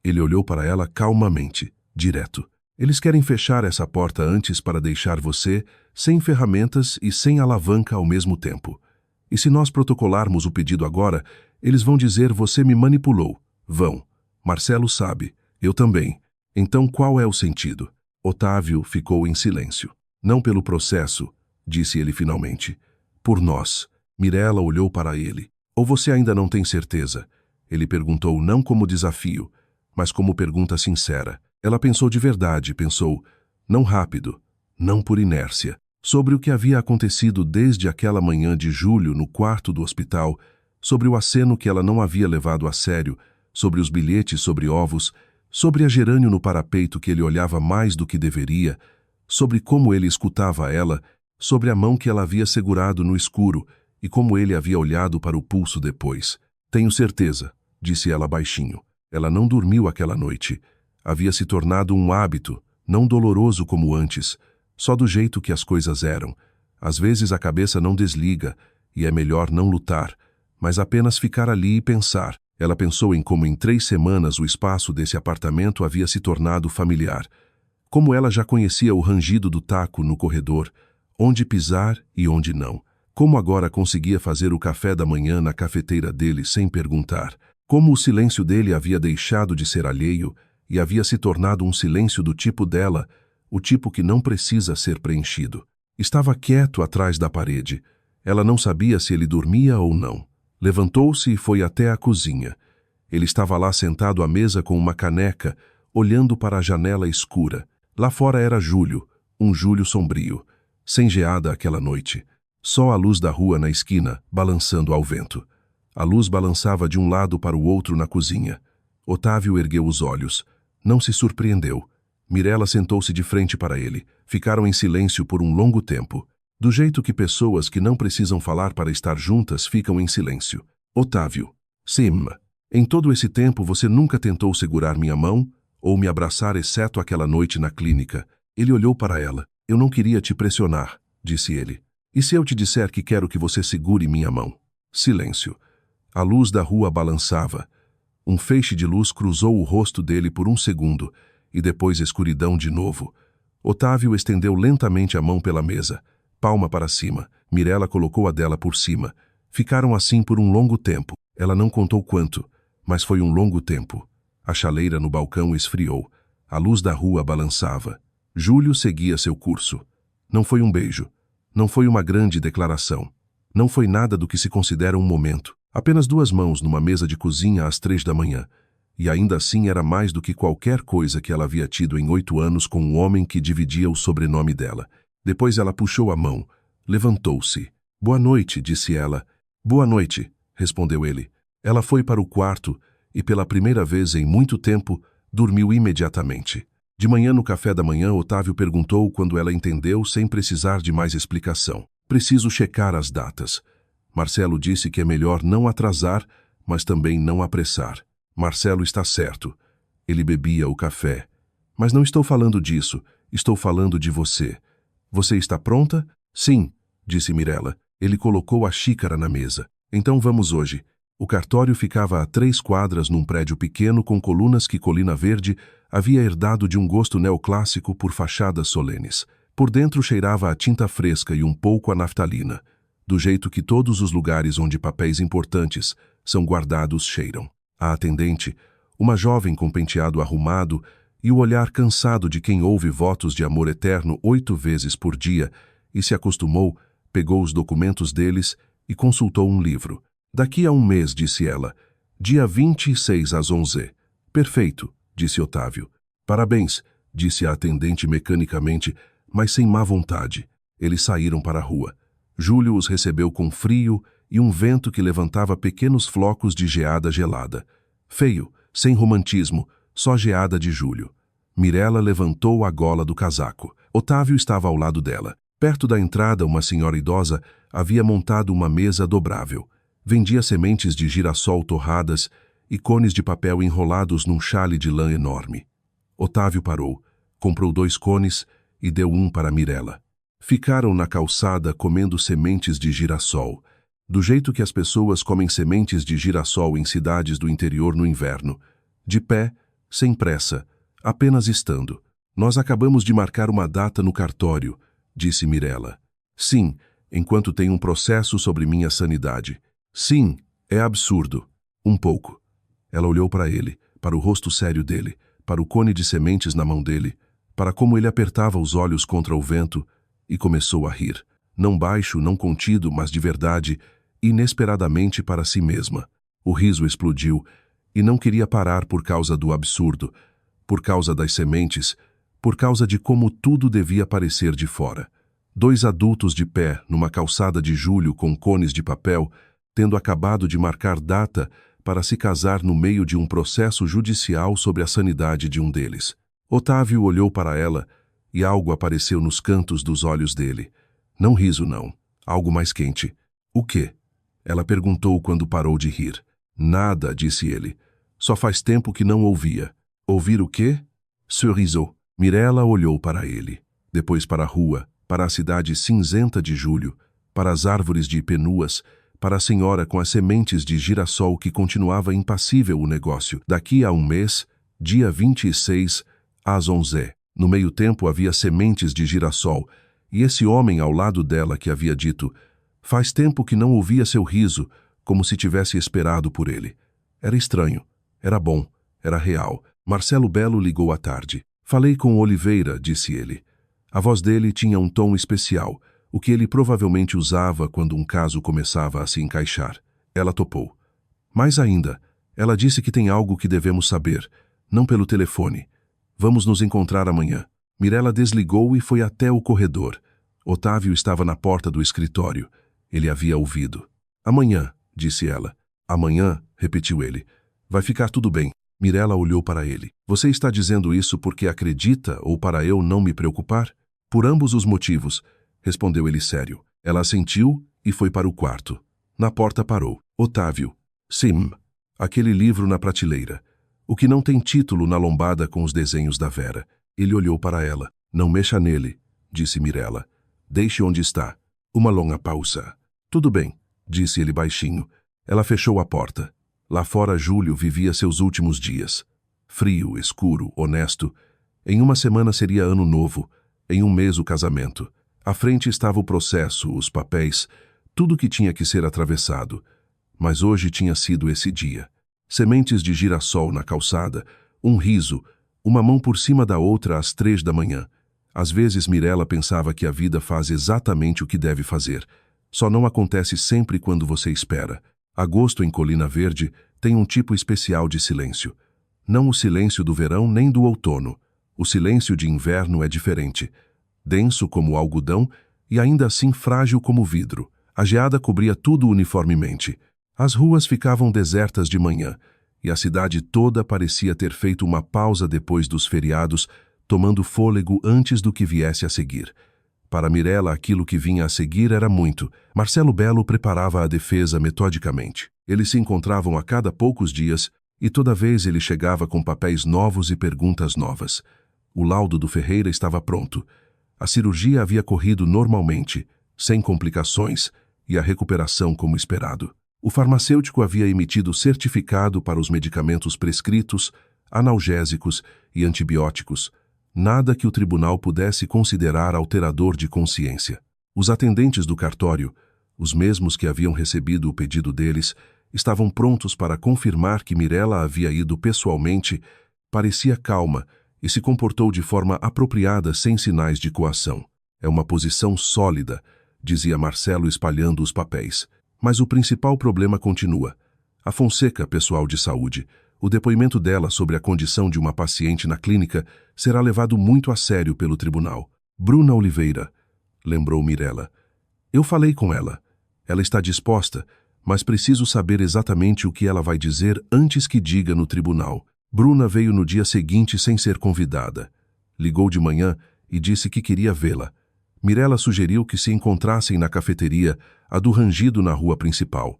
Ele olhou para ela calmamente, direto. Eles querem fechar essa porta antes para deixar você sem ferramentas e sem alavanca ao mesmo tempo. E se nós protocolarmos o pedido agora, eles vão dizer você me manipulou. Vão. Marcelo sabe. Eu também. Então qual é o sentido? Otávio ficou em silêncio. Não pelo processo, disse ele finalmente. Por nós. Mirella olhou para ele. Ou você ainda não tem certeza? Ele perguntou não como desafio, mas como pergunta sincera. Ela pensou de verdade, pensou, não rápido, não por inércia, sobre o que havia acontecido desde aquela manhã de julho no quarto do hospital, sobre o aceno que ela não havia levado a sério, sobre os bilhetes sobre ovos, sobre a gerânio no parapeito que ele olhava mais do que deveria, sobre como ele escutava ela, sobre a mão que ela havia segurado no escuro e como ele havia olhado para o pulso depois. Tenho certeza, disse ela baixinho. Ela não dormiu aquela noite. Havia se tornado um hábito, não doloroso como antes, só do jeito que as coisas eram. Às vezes a cabeça não desliga e é melhor não lutar, mas apenas ficar ali e pensar. Ela pensou em como em 3 semanas o espaço desse apartamento havia se tornado familiar. Como ela já conhecia o rangido do taco no corredor, onde pisar e onde não. Como agora conseguia fazer o café da manhã na cafeteira dele sem perguntar. Como o silêncio dele havia deixado de ser alheio e havia se tornado um silêncio do tipo dela, o tipo que não precisa ser preenchido. Estava quieto atrás da parede. Ela não sabia se ele dormia ou não. Levantou-se e foi até a cozinha. Ele estava lá sentado à mesa com uma caneca, olhando para a janela escura. Lá fora era julho, um julho sombrio, sem geada aquela noite. Só a luz da rua na esquina, balançando ao vento. A luz balançava de um lado para o outro na cozinha. Otávio ergueu os olhos. Não se surpreendeu. Mirella sentou-se de frente para ele. Ficaram em silêncio por um longo tempo. Do jeito que pessoas que não precisam falar para estar juntas ficam em silêncio. Otávio. Sim. Em todo esse tempo você nunca tentou segurar minha mão ou me abraçar, exceto aquela noite na clínica. Ele olhou para ela. Eu não queria te pressionar, disse ele. E se eu te disser que quero que você segure minha mão? Silêncio. A luz da rua balançava. Um feixe de luz cruzou o rosto dele por um segundo, e depois escuridão de novo. Otávio estendeu lentamente a mão pela mesa, palma para cima. Mirella colocou a dela por cima. Ficaram assim por um longo tempo. Ela não contou quanto, mas foi um longo tempo. A chaleira no balcão esfriou. A luz da rua balançava. Júlio seguia seu curso. Não foi um beijo. Não foi uma grande declaração. Não foi nada do que se considera um momento. Apenas duas mãos numa mesa de cozinha às 3 da manhã. E ainda assim era mais do que qualquer coisa que ela havia tido em 8 anos com um homem que dividia o sobrenome dela. Depois ela puxou a mão. Levantou-se. Boa noite, disse ela. Boa noite, respondeu ele. Ela foi para o quarto e, pela primeira vez em muito tempo, dormiu imediatamente. De manhã, no café da manhã, Otávio perguntou quando ela entendeu sem precisar de mais explicação. Preciso checar as datas. Marcelo disse que é melhor não atrasar, mas também não apressar. Marcelo está certo. Ele bebia o café. Mas não estou falando disso. Estou falando de você. Você está pronta? Sim, disse Mirella. Ele colocou a xícara na mesa. Então vamos hoje. O cartório ficava a 3 quadras num prédio pequeno com colunas que Colina Verde havia herdado de um gosto neoclássico por fachadas solenes. Por dentro cheirava a tinta fresca e um pouco a naftalina, do jeito que todos os lugares onde papéis importantes são guardados cheiram. A atendente, uma jovem com penteado arrumado e o olhar cansado de quem ouve votos de amor eterno 8 vezes por dia e se acostumou, pegou os documentos deles e consultou um livro. Daqui a um mês, disse ela. Dia 26 às 11. Perfeito, disse Otávio. Parabéns, disse a atendente mecanicamente, mas sem má vontade. Eles saíram para a rua. Júlio os recebeu com frio e um vento que levantava pequenos flocos de geada gelada. Feio, sem romantismo, só geada de Júlio. Mirella levantou a gola do casaco. Otávio estava ao lado dela. Perto da entrada, uma senhora idosa havia montado uma mesa dobrável. Vendia sementes de girassol torradas e cones de papel enrolados num chale de lã enorme. Otávio parou, comprou 2 cones e deu um para Mirella. Ficaram na calçada comendo sementes de girassol, do jeito que as pessoas comem sementes de girassol em cidades do interior no inverno. De pé, sem pressa, apenas estando. Nós acabamos de marcar uma data no cartório, disse Mirella. Sim, enquanto tem um processo sobre minha sanidade. Sim, é absurdo. Um pouco. Ela olhou para ele, para o rosto sério dele, para o cone de sementes na mão dele, para como ele apertava os olhos contra o vento, e começou a rir. Não baixo, não contido, mas de verdade, inesperadamente para si mesma. O riso explodiu, e não queria parar por causa do absurdo, por causa das sementes, por causa de como tudo devia parecer de fora. 2 adultos de pé, numa calçada de julho com cones de papel, tendo acabado de marcar data para se casar no meio de um processo judicial sobre a sanidade de um deles. Otávio olhou para ela e algo apareceu nos cantos dos olhos dele. Não riso, não. Algo mais quente. O quê? Ela perguntou quando parou de rir. Nada, disse ele. Só faz tempo que não ouvia. Ouvir o quê? Sorrisou. Mirella olhou para ele, depois para a rua, para a cidade cinzenta de julho, para as árvores de ipenuas, para a senhora com as sementes de girassol que continuava impassível o negócio. Daqui a um mês, dia 26, às 11. No meio tempo havia sementes de girassol, e esse homem ao lado dela que havia dito, faz tempo que não ouvia seu riso, como se tivesse esperado por ele. Era estranho, era bom, era real. Marcelo Belo ligou à tarde. Falei com Oliveira, disse ele. A voz dele tinha um tom especial, o que ele provavelmente usava quando um caso começava a se encaixar. Ela topou. Mais ainda, ela disse que tem algo que devemos saber, não pelo telefone. Vamos nos encontrar amanhã. Mirella desligou e foi até o corredor. Otávio estava na porta do escritório. Ele havia ouvido. Amanhã, disse ela. Amanhã, repetiu ele. Vai ficar tudo bem. Mirella olhou para ele. Você está dizendo isso porque acredita ou para eu não me preocupar? Por ambos os motivos. respondeu ele sério. Ela assentiu e foi para o quarto. Na porta parou. Otávio. Sim. Aquele livro na prateleira. O que não tem título na lombada com os desenhos da Vera. Ele olhou para ela. Não mexa nele, disse Mirella. Deixe onde está. Uma longa pausa. Tudo bem, disse ele baixinho. Ela fechou a porta. Lá fora Júlio vivia seus últimos dias. Frio, escuro, honesto. Em uma semana seria ano novo. Em um mês o casamento. À frente estava o processo, os papéis, tudo que tinha que ser atravessado. Mas hoje tinha sido esse dia. Sementes de girassol na calçada, um riso, uma mão por cima da outra às 3 da manhã. Às vezes Mirella pensava que a vida faz exatamente o que deve fazer. Só não acontece sempre quando você espera. Agosto em Colina Verde tem um tipo especial de silêncio. Não o silêncio do verão nem do outono. O silêncio de inverno é diferente. Denso como algodão e ainda assim frágil como vidro. A geada cobria tudo uniformemente. As ruas ficavam desertas de manhã e a cidade toda parecia ter feito uma pausa depois dos feriados, tomando fôlego antes do que viesse a seguir. Para Mirella, aquilo que vinha a seguir era muito. Marcelo Belo preparava a defesa metodicamente. Eles se encontravam a cada poucos dias e toda vez ele chegava com papéis novos e perguntas novas. O laudo do Ferreira estava pronto. A cirurgia havia corrido normalmente, sem complicações, e a recuperação como esperado. O farmacêutico havia emitido certificado para os medicamentos prescritos, analgésicos e antibióticos, nada que o tribunal pudesse considerar alterador de consciência. Os atendentes do cartório, os mesmos que haviam recebido o pedido deles, estavam prontos para confirmar que Mirella havia ido pessoalmente, parecia calma e se comportou de forma apropriada sem sinais de coação. É uma posição sólida, dizia Marcelo espalhando os papéis. Mas o principal problema continua. A Fonseca, pessoal de saúde, o depoimento dela sobre a condição de uma paciente na clínica será levado muito a sério pelo tribunal. Bruna Oliveira, lembrou Mirella. Eu falei com ela. Ela está disposta, mas preciso saber exatamente o que ela vai dizer antes que diga no tribunal. Bruna veio no dia seguinte sem ser convidada. Ligou de manhã e disse que queria vê-la. Mirella sugeriu que se encontrassem na cafeteria, a do Rangido na rua principal.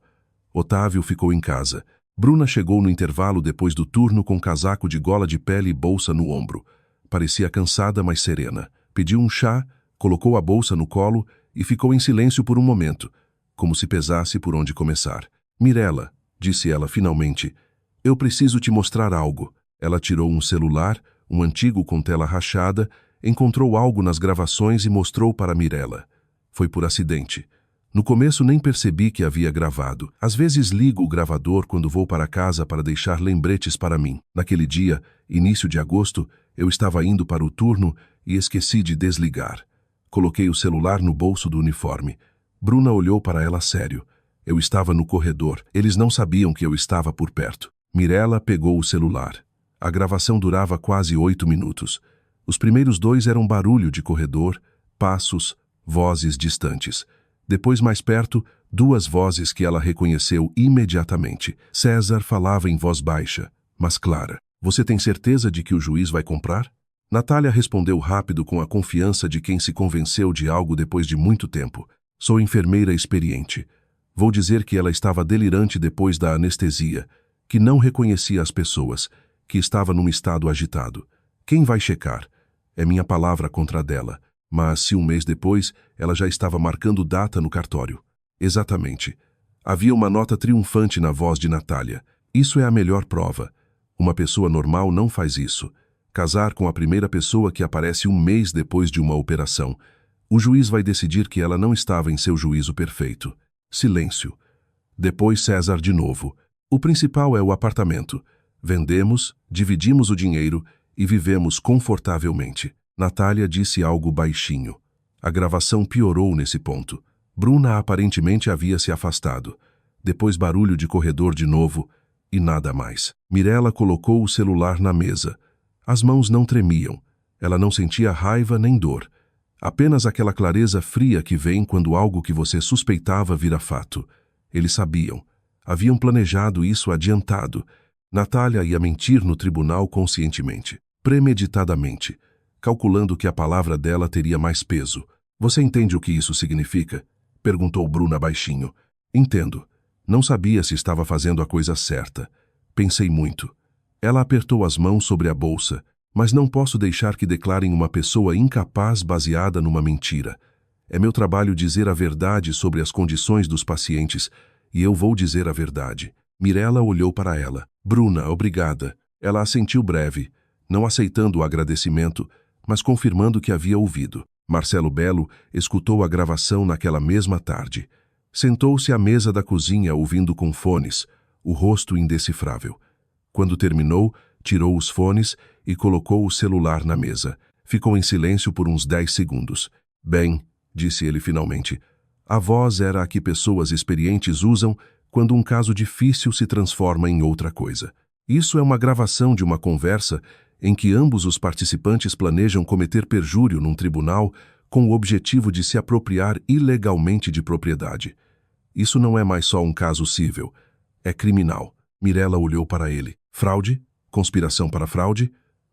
Otávio ficou em casa. Bruna chegou no intervalo depois do turno com casaco de gola de pele e bolsa no ombro. Parecia cansada, mas serena. Pediu um chá, colocou a bolsa no colo e ficou em silêncio por um momento, como se pesasse por onde começar. Mirella, disse ela finalmente, eu preciso te mostrar algo. Ela tirou um celular, um antigo com tela rachada, encontrou algo nas gravações e mostrou para Mirella. Foi por acidente. No começo nem percebi que havia gravado. Às vezes ligo o gravador quando vou para casa para deixar lembretes para mim. Naquele dia, início de agosto, eu estava indo para o turno e esqueci de desligar. Coloquei o celular no bolso do uniforme. Bruna olhou para ela sério. Eu estava no corredor. Eles não sabiam que eu estava por perto. Mirella pegou o celular. A gravação durava quase 8 minutos. Os primeiros 2 eram barulho de corredor, passos, vozes distantes. Depois, mais perto, 2 vozes que ela reconheceu imediatamente. César falava em voz baixa, mas clara. Você tem certeza de que o juiz vai comprar? Natália respondeu rápido com a confiança de quem se convenceu de algo depois de muito tempo. Sou enfermeira experiente. Vou dizer que ela estava delirante depois da anestesia, que não reconhecia as pessoas, que estava num estado agitado. Quem vai checar? É minha palavra contra a dela. Mas se um mês depois, ela já estava marcando data no cartório. Exatamente. Havia uma nota triunfante na voz de Natália. Isso é a melhor prova. Uma pessoa normal não faz isso. Casar com a primeira pessoa que aparece um mês depois de uma operação. O juiz vai decidir que ela não estava em seu juízo perfeito. Silêncio. Depois César de novo. O principal é o apartamento. Vendemos, dividimos o dinheiro e vivemos confortavelmente. Natália disse algo baixinho. A gravação piorou nesse ponto. Bruna aparentemente havia se afastado. Depois barulho de corredor de novo e nada mais. Mirella colocou o celular na mesa. As mãos não tremiam. Ela não sentia raiva nem dor. Apenas aquela clareza fria que vem quando algo que você suspeitava vira fato. Eles sabiam. Haviam planejado isso adiantado. Natália ia mentir no tribunal conscientemente, premeditadamente, calculando que a palavra dela teria mais peso. Você entende o que isso significa? Perguntou Bruna baixinho. Entendo. Não sabia se estava fazendo a coisa certa. Pensei muito. Ela apertou as mãos sobre a bolsa, mas não posso deixar que declarem uma pessoa incapaz baseada numa mentira. É meu trabalho dizer a verdade sobre as condições dos pacientes, e eu vou dizer a verdade. Mirella olhou para ela. Bruna, obrigada. Ela assentiu breve, não aceitando o agradecimento, mas confirmando que havia ouvido. Marcelo Belo escutou a gravação naquela mesma tarde. Sentou-se à mesa da cozinha ouvindo com fones, o rosto indecifrável. Quando terminou, tirou os fones e colocou o celular na mesa. Ficou em silêncio por uns 10 segundos. Bem, disse ele finalmente, a voz era a que pessoas experientes usam quando um caso difícil se transforma em outra coisa. Isso é uma gravação de uma conversa em que ambos os participantes planejam cometer perjúrio num tribunal com o objetivo de se apropriar ilegalmente de propriedade. Isso não é mais só um caso cível, é criminal. Mirella olhou para ele. Fraude? Conspiração para fraude?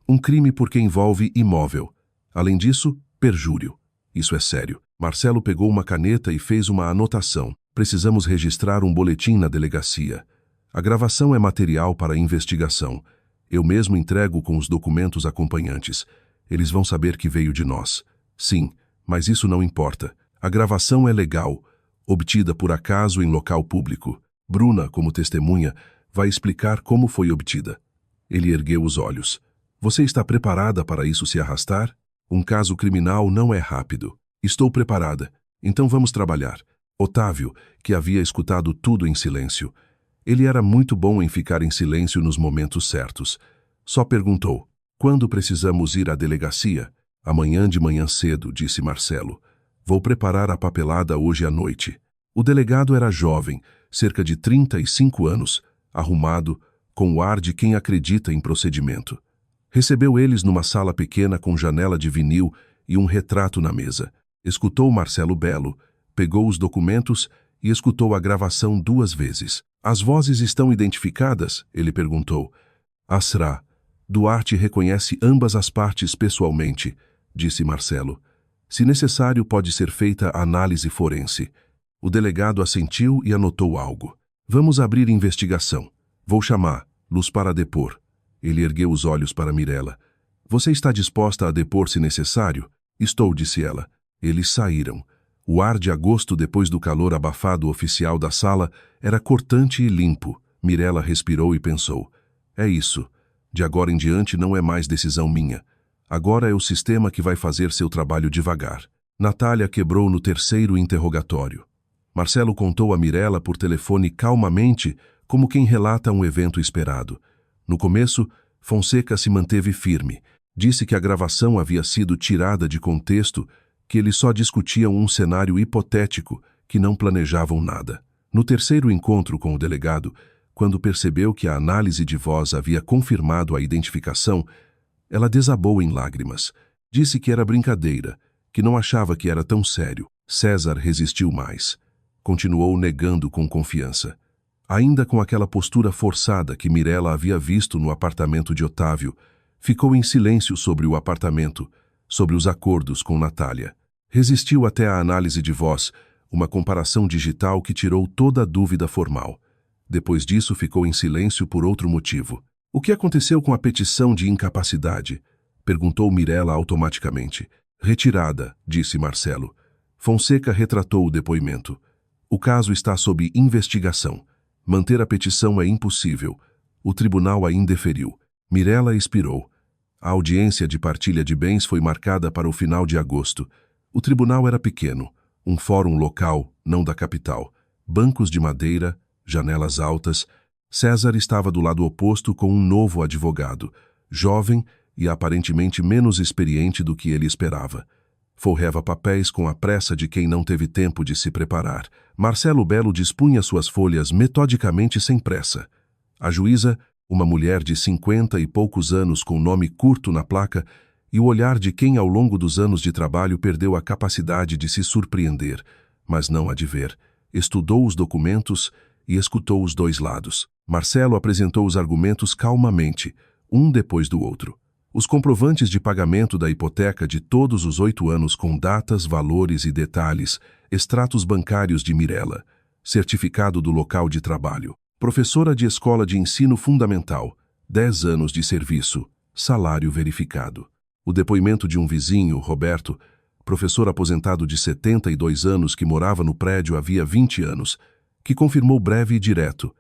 Um crime porque envolve imóvel. Além disso, perjúrio. Isso é sério. Marcelo pegou uma caneta e fez uma anotação. Precisamos registrar um boletim na delegacia. A gravação é material para a investigação. Eu mesmo entrego com os documentos acompanhantes. Eles vão saber que veio de nós. Sim, mas isso não importa. A gravação é legal, obtida por acaso em local público. Bruna, como testemunha, vai explicar como foi obtida. Ele ergueu os olhos. Você está preparada para isso se arrastar? Um caso criminal não é rápido. Estou preparada. Então vamos trabalhar. Otávio, que havia escutado tudo em silêncio. Ele era muito bom em ficar em silêncio nos momentos certos. Só perguntou, quando precisamos ir à delegacia? Amanhã de manhã cedo, disse Marcelo. Vou preparar a papelada hoje à noite. O delegado era jovem, cerca de 35 anos, arrumado, com o ar de quem acredita em procedimento. Recebeu eles numa sala pequena com janela de vinil e um retrato na mesa. Escutou Marcelo Belo, pegou os documentos e escutou a gravação 2 vezes. As vozes estão identificadas? Ele perguntou. Asrá. Duarte reconhece ambas as partes pessoalmente, disse Marcelo. Se necessário, pode ser feita a análise forense. O delegado assentiu e anotou algo. Vamos abrir investigação. Vou chamar, Luz para depor. Ele ergueu os olhos para Mirella. Você está disposta a depor se necessário? Estou, disse ela. Eles saíram. O ar de agosto depois do calor abafado oficial da sala era cortante e limpo. Mirella respirou e pensou. É isso. De agora em diante não é mais decisão minha. Agora é o sistema que vai fazer seu trabalho devagar. Natália quebrou no 3º interrogatório. Marcelo contou a Mirella por telefone calmamente, como quem relata um evento esperado. No começo, Fonseca se manteve firme. Disse que a gravação havia sido tirada de contexto, que eles só discutiam um cenário hipotético, que não planejavam nada. No 3º encontro com o delegado, quando percebeu que a análise de voz havia confirmado a identificação, ela desabou em lágrimas. Disse que era brincadeira, que não achava que era tão sério. César resistiu mais. Continuou negando com confiança. Ainda com aquela postura forçada que Mirella havia visto no apartamento de Otávio, ficou em silêncio sobre o apartamento, sobre os acordos com Natália. Resistiu até a análise de voz, uma comparação digital que tirou toda a dúvida formal. Depois disso, ficou em silêncio por outro motivo. O que aconteceu com a petição de incapacidade? Perguntou Mirella automaticamente. Retirada, disse Marcelo. Fonseca retratou o depoimento. O caso está sob investigação. Manter a petição é impossível. O tribunal a indeferiu. Mirella expirou. A audiência de partilha de bens foi marcada para o final de agosto. O tribunal era pequeno, um fórum local, não da capital. Bancos de madeira, janelas altas. César estava do lado oposto com um novo advogado, jovem e aparentemente menos experiente do que ele esperava. Folheava papéis com a pressa de quem não teve tempo de se preparar. Marcelo Belo dispunha suas folhas metodicamente sem pressa. A juíza, uma mulher de 50 e poucos anos com nome curto na placa, e o olhar de quem ao longo dos anos de trabalho perdeu a capacidade de se surpreender, mas não a de ver. Estudou os documentos e escutou os 2 lados. Marcelo apresentou os argumentos calmamente, um depois do outro. Os comprovantes de pagamento da hipoteca de todos os 8 anos com datas, valores e detalhes, extratos bancários de Mirella, certificado do local de trabalho, professora de escola de ensino fundamental, 10 anos de serviço, salário verificado. O depoimento de um vizinho, Roberto, professor aposentado de 72 anos que morava no prédio havia 20 anos, que confirmou breve e direto.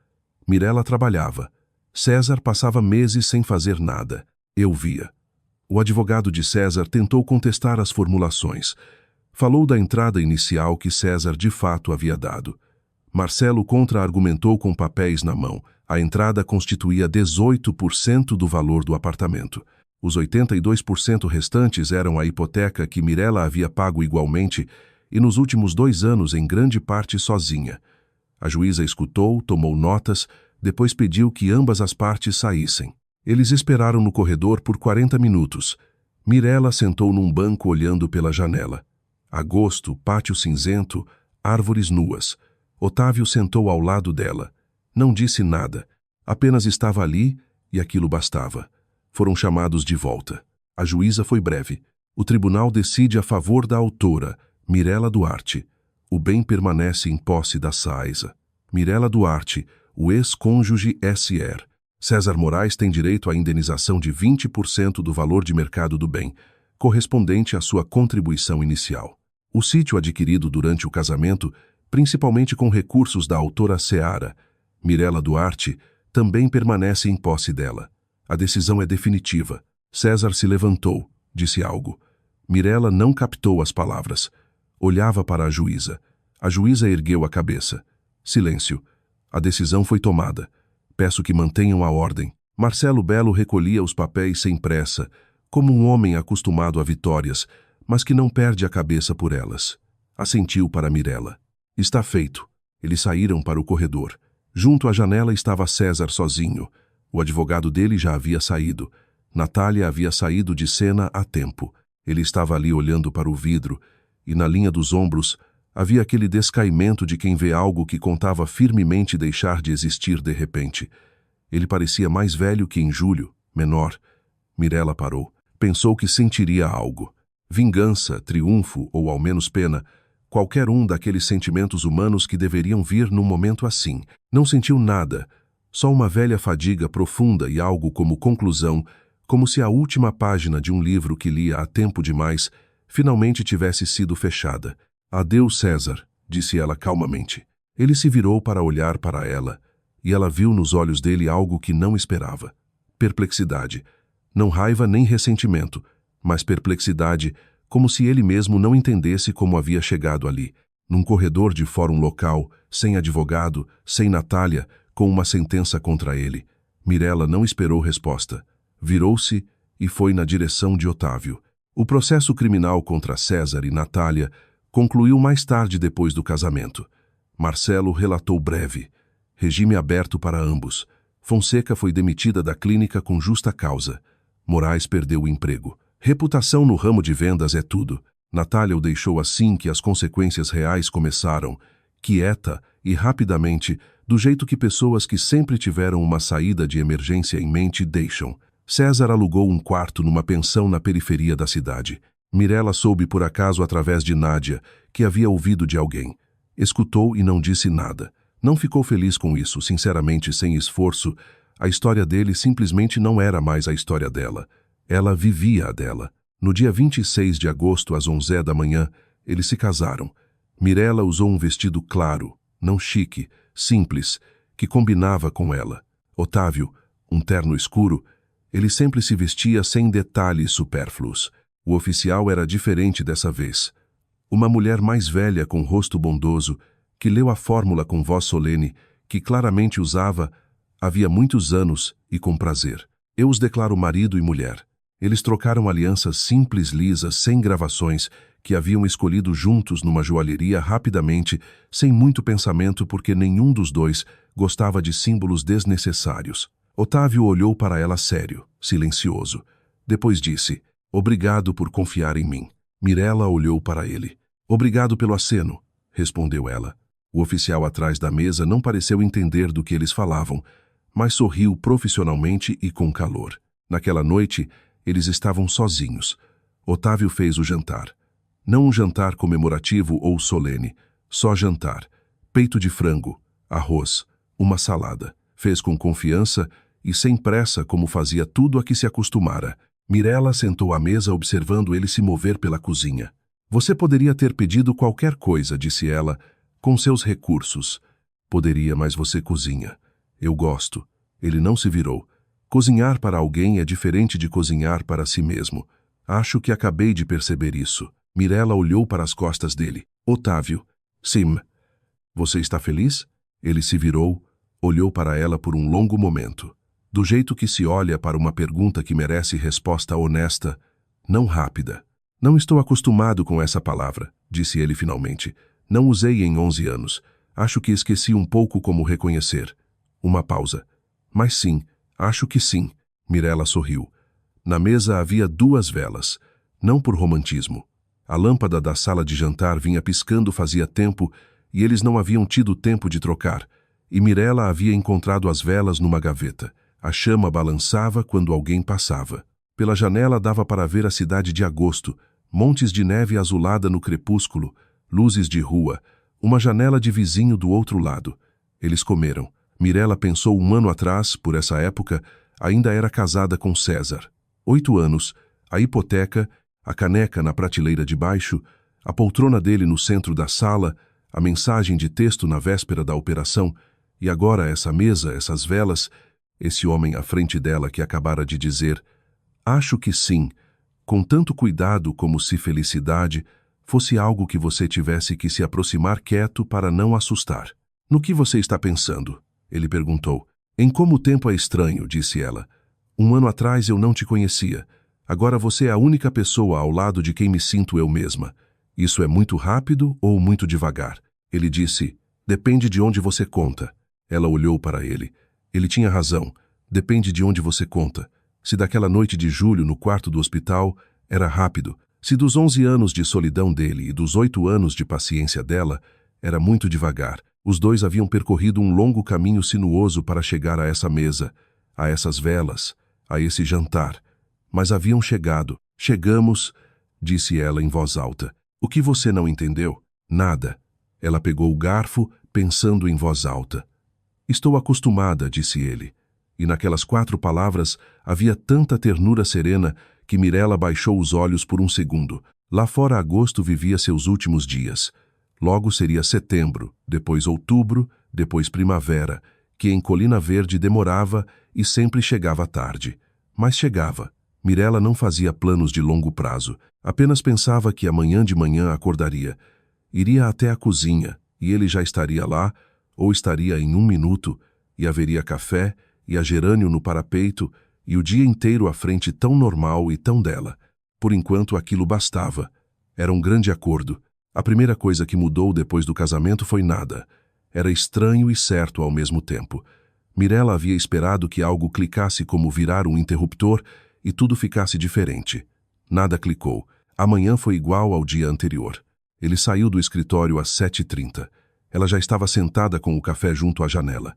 Mirella trabalhava. César passava meses sem fazer nada. Eu via. O advogado de César tentou contestar as formulações. Falou da entrada inicial que César de fato havia dado. Marcelo contra-argumentou com papéis na mão. A entrada constituía 18% do valor do apartamento. Os 82% restantes eram a hipoteca que Mirella havia pago igualmente e nos últimos 2 anos em grande parte sozinha. A juíza escutou, tomou notas, depois pediu que ambas as partes saíssem. Eles esperaram no corredor por 40 minutos. Mirella sentou num banco olhando pela janela. Agosto, pátio cinzento, árvores nuas. Otávio sentou ao lado dela. Não disse nada. Apenas estava ali e aquilo bastava. Foram chamados de volta. A juíza foi breve. O tribunal decide a favor da autora, Mirella Duarte. O bem permanece em posse da Saesa. Mirella Duarte, o ex-cônjuge SR. César Moraes tem direito à indenização de 20% do valor de mercado do bem, correspondente à sua contribuição inicial. O sítio adquirido durante o casamento, principalmente com recursos da autora Seara, Mirella Duarte, também permanece em posse dela. A decisão é definitiva. César se levantou, disse algo. Mirella não captou as palavras. Olhava para a juíza. A juíza ergueu a cabeça. Silêncio. A decisão foi tomada. Peço que mantenham a ordem. Marcelo Belo recolhia os papéis sem pressa, como um homem acostumado a vitórias, mas que não perde a cabeça por elas. Assentiu para Mirella. Está feito. Eles saíram para o corredor. Junto à janela estava César sozinho. O advogado dele já havia saído. Natália havia saído de cena há tempo. Ele estava ali olhando para o vidro, e na linha dos ombros havia aquele descaimento de quem vê algo que contava firmemente deixar de existir de repente. Ele parecia mais velho que em julho, menor. Mirella parou. Pensou que sentiria algo. Vingança, triunfo ou ao menos pena, qualquer um daqueles sentimentos humanos que deveriam vir num momento assim. Não sentiu nada. Só uma velha fadiga profunda e algo como conclusão, como se a última página de um livro que lia há tempo demais finalmente tivesse sido fechada. Adeus, César, disse ela calmamente. Ele se virou para olhar para ela, e ela viu nos olhos dele algo que não esperava. Perplexidade. Não raiva nem ressentimento, mas perplexidade, como se ele mesmo não entendesse como havia chegado ali, num corredor de fórum local, sem advogado, sem Natália, com uma sentença contra ele. Mirella não esperou resposta. Virou-se e foi na direção de Otávio. O processo criminal contra César e Natália concluiu mais tarde depois do casamento. Marcelo relatou breve. Regime aberto para ambos. Fonseca foi demitida da clínica com justa causa. Moraes perdeu o emprego. Reputação no ramo de vendas é tudo. Natália o deixou assim que as consequências reais começaram, quieta e rapidamente, do jeito que pessoas que sempre tiveram uma saída de emergência em mente deixam. César alugou um quarto numa pensão na periferia da cidade. Mirella soube por acaso através de Nádia, que havia ouvido de alguém. Escutou e não disse nada. Não ficou feliz com isso, sinceramente, sem esforço. A história dele simplesmente não era mais a história dela. Ela vivia a dela. No dia 26 de agosto, às 11 da manhã, eles se casaram. Mirella usou um vestido claro, não chique, simples, que combinava com ela. Otávio, um terno escuro, ele sempre se vestia sem detalhes supérfluos. O oficial era diferente dessa vez. Uma mulher mais velha com rosto bondoso, que leu a fórmula com voz solene, que claramente usava havia muitos anos e com prazer. Eu os declaro marido e mulher. Eles trocaram alianças simples, lisas, sem gravações, que haviam escolhido juntos numa joalheria rapidamente, sem muito pensamento porque nenhum dos dois gostava de símbolos desnecessários. Otávio olhou para ela sério, silencioso. Depois disse, obrigado por confiar em mim. Mirella olhou para ele. Obrigado pelo aceno, respondeu ela. O oficial atrás da mesa não pareceu entender do que eles falavam, mas sorriu profissionalmente e com calor. Naquela noite, Eles estavam sozinhos. Otávio fez o jantar. Não um jantar comemorativo ou solene, só jantar. Peito de frango, arroz, uma salada. Fez com confiança e sem pressa, como fazia tudo a que se acostumara. Mirela sentou à mesa observando ele se mover pela cozinha. Você poderia ter pedido qualquer coisa, disse ela, com seus recursos. Poderia, mas você cozinha. Eu gosto. Ele não se virou. Cozinhar para alguém é diferente de cozinhar para si mesmo. Acho que acabei de perceber isso. Mirela olhou para as costas dele. Otávio. Sim. Você está feliz? Ele se virou, olhou para ela por um longo momento. Do jeito que se olha para uma pergunta que merece resposta honesta, não rápida. Não estou acostumado com essa palavra, disse ele finalmente. Não usei em 11 anos. Acho que esqueci um pouco como reconhecer. Uma pausa. Mas sim, acho que sim. Mirela sorriu. Na mesa havia 2 velas. Não por romantismo. A lâmpada da sala de jantar vinha piscando fazia tempo e eles não haviam tido tempo de trocar. E Mirela havia encontrado as velas numa gaveta. A chama balançava quando alguém passava. Pela janela dava para ver a cidade de agosto, montes de neve azulada no crepúsculo, luzes de rua, uma janela de vizinho do outro lado. Eles comeram. Mirela pensou 1 ano atrás, por essa época, ainda era casada com César. 8 anos, a hipoteca, a caneca na prateleira de baixo, a poltrona dele no centro da sala, a mensagem de texto na véspera da operação, e agora essa mesa, essas velas, esse homem à frente dela que acabara de dizer, acho que sim, com tanto cuidado como se felicidade fosse algo que você tivesse que se aproximar quieto para não assustar. No que você está pensando? Ele perguntou. Em como o tempo é estranho, disse ela. 1 ano atrás eu não te conhecia. Agora você é a única pessoa ao lado de quem me sinto eu mesma. Isso é muito rápido ou muito devagar? Ele disse, depende de onde você conta. Ela olhou para ele. Ele tinha razão. Depende de onde você conta. Se daquela noite de julho no quarto do hospital, era rápido. Se dos 11 anos de solidão dele e dos 8 anos de paciência dela, era muito devagar. Os dois haviam percorrido um longo caminho sinuoso para chegar a essa mesa, a essas velas, a esse jantar. Mas haviam chegado. Chegamos, disse ela em voz alta. O que você não entendeu? Nada. Ela pegou o garfo, pensando em voz alta. Estou acostumada, disse ele. E naquelas 4 palavras havia tanta ternura serena que Mirela baixou os olhos por um segundo. Lá fora agosto vivia seus últimos dias. Logo seria setembro, depois outubro, depois primavera, que em Colina Verde demorava e sempre chegava tarde. Mas chegava. Mirela não fazia planos de longo prazo, apenas pensava que amanhã de manhã acordaria. Iria até a cozinha, e ele já estaria lá, ou estaria em 1 minuto, e haveria café, e a gerânio no parapeito, e o dia inteiro à frente tão normal e tão dela. Por enquanto aquilo bastava. Era um grande acordo. A primeira coisa que mudou depois do casamento foi nada. Era estranho e certo ao mesmo tempo. Mirela havia esperado que algo clicasse como virar um interruptor e tudo ficasse diferente. Nada clicou. Amanhã foi igual ao dia anterior. Ele saiu do escritório às 7h30. Ela já estava sentada com o café junto à janela.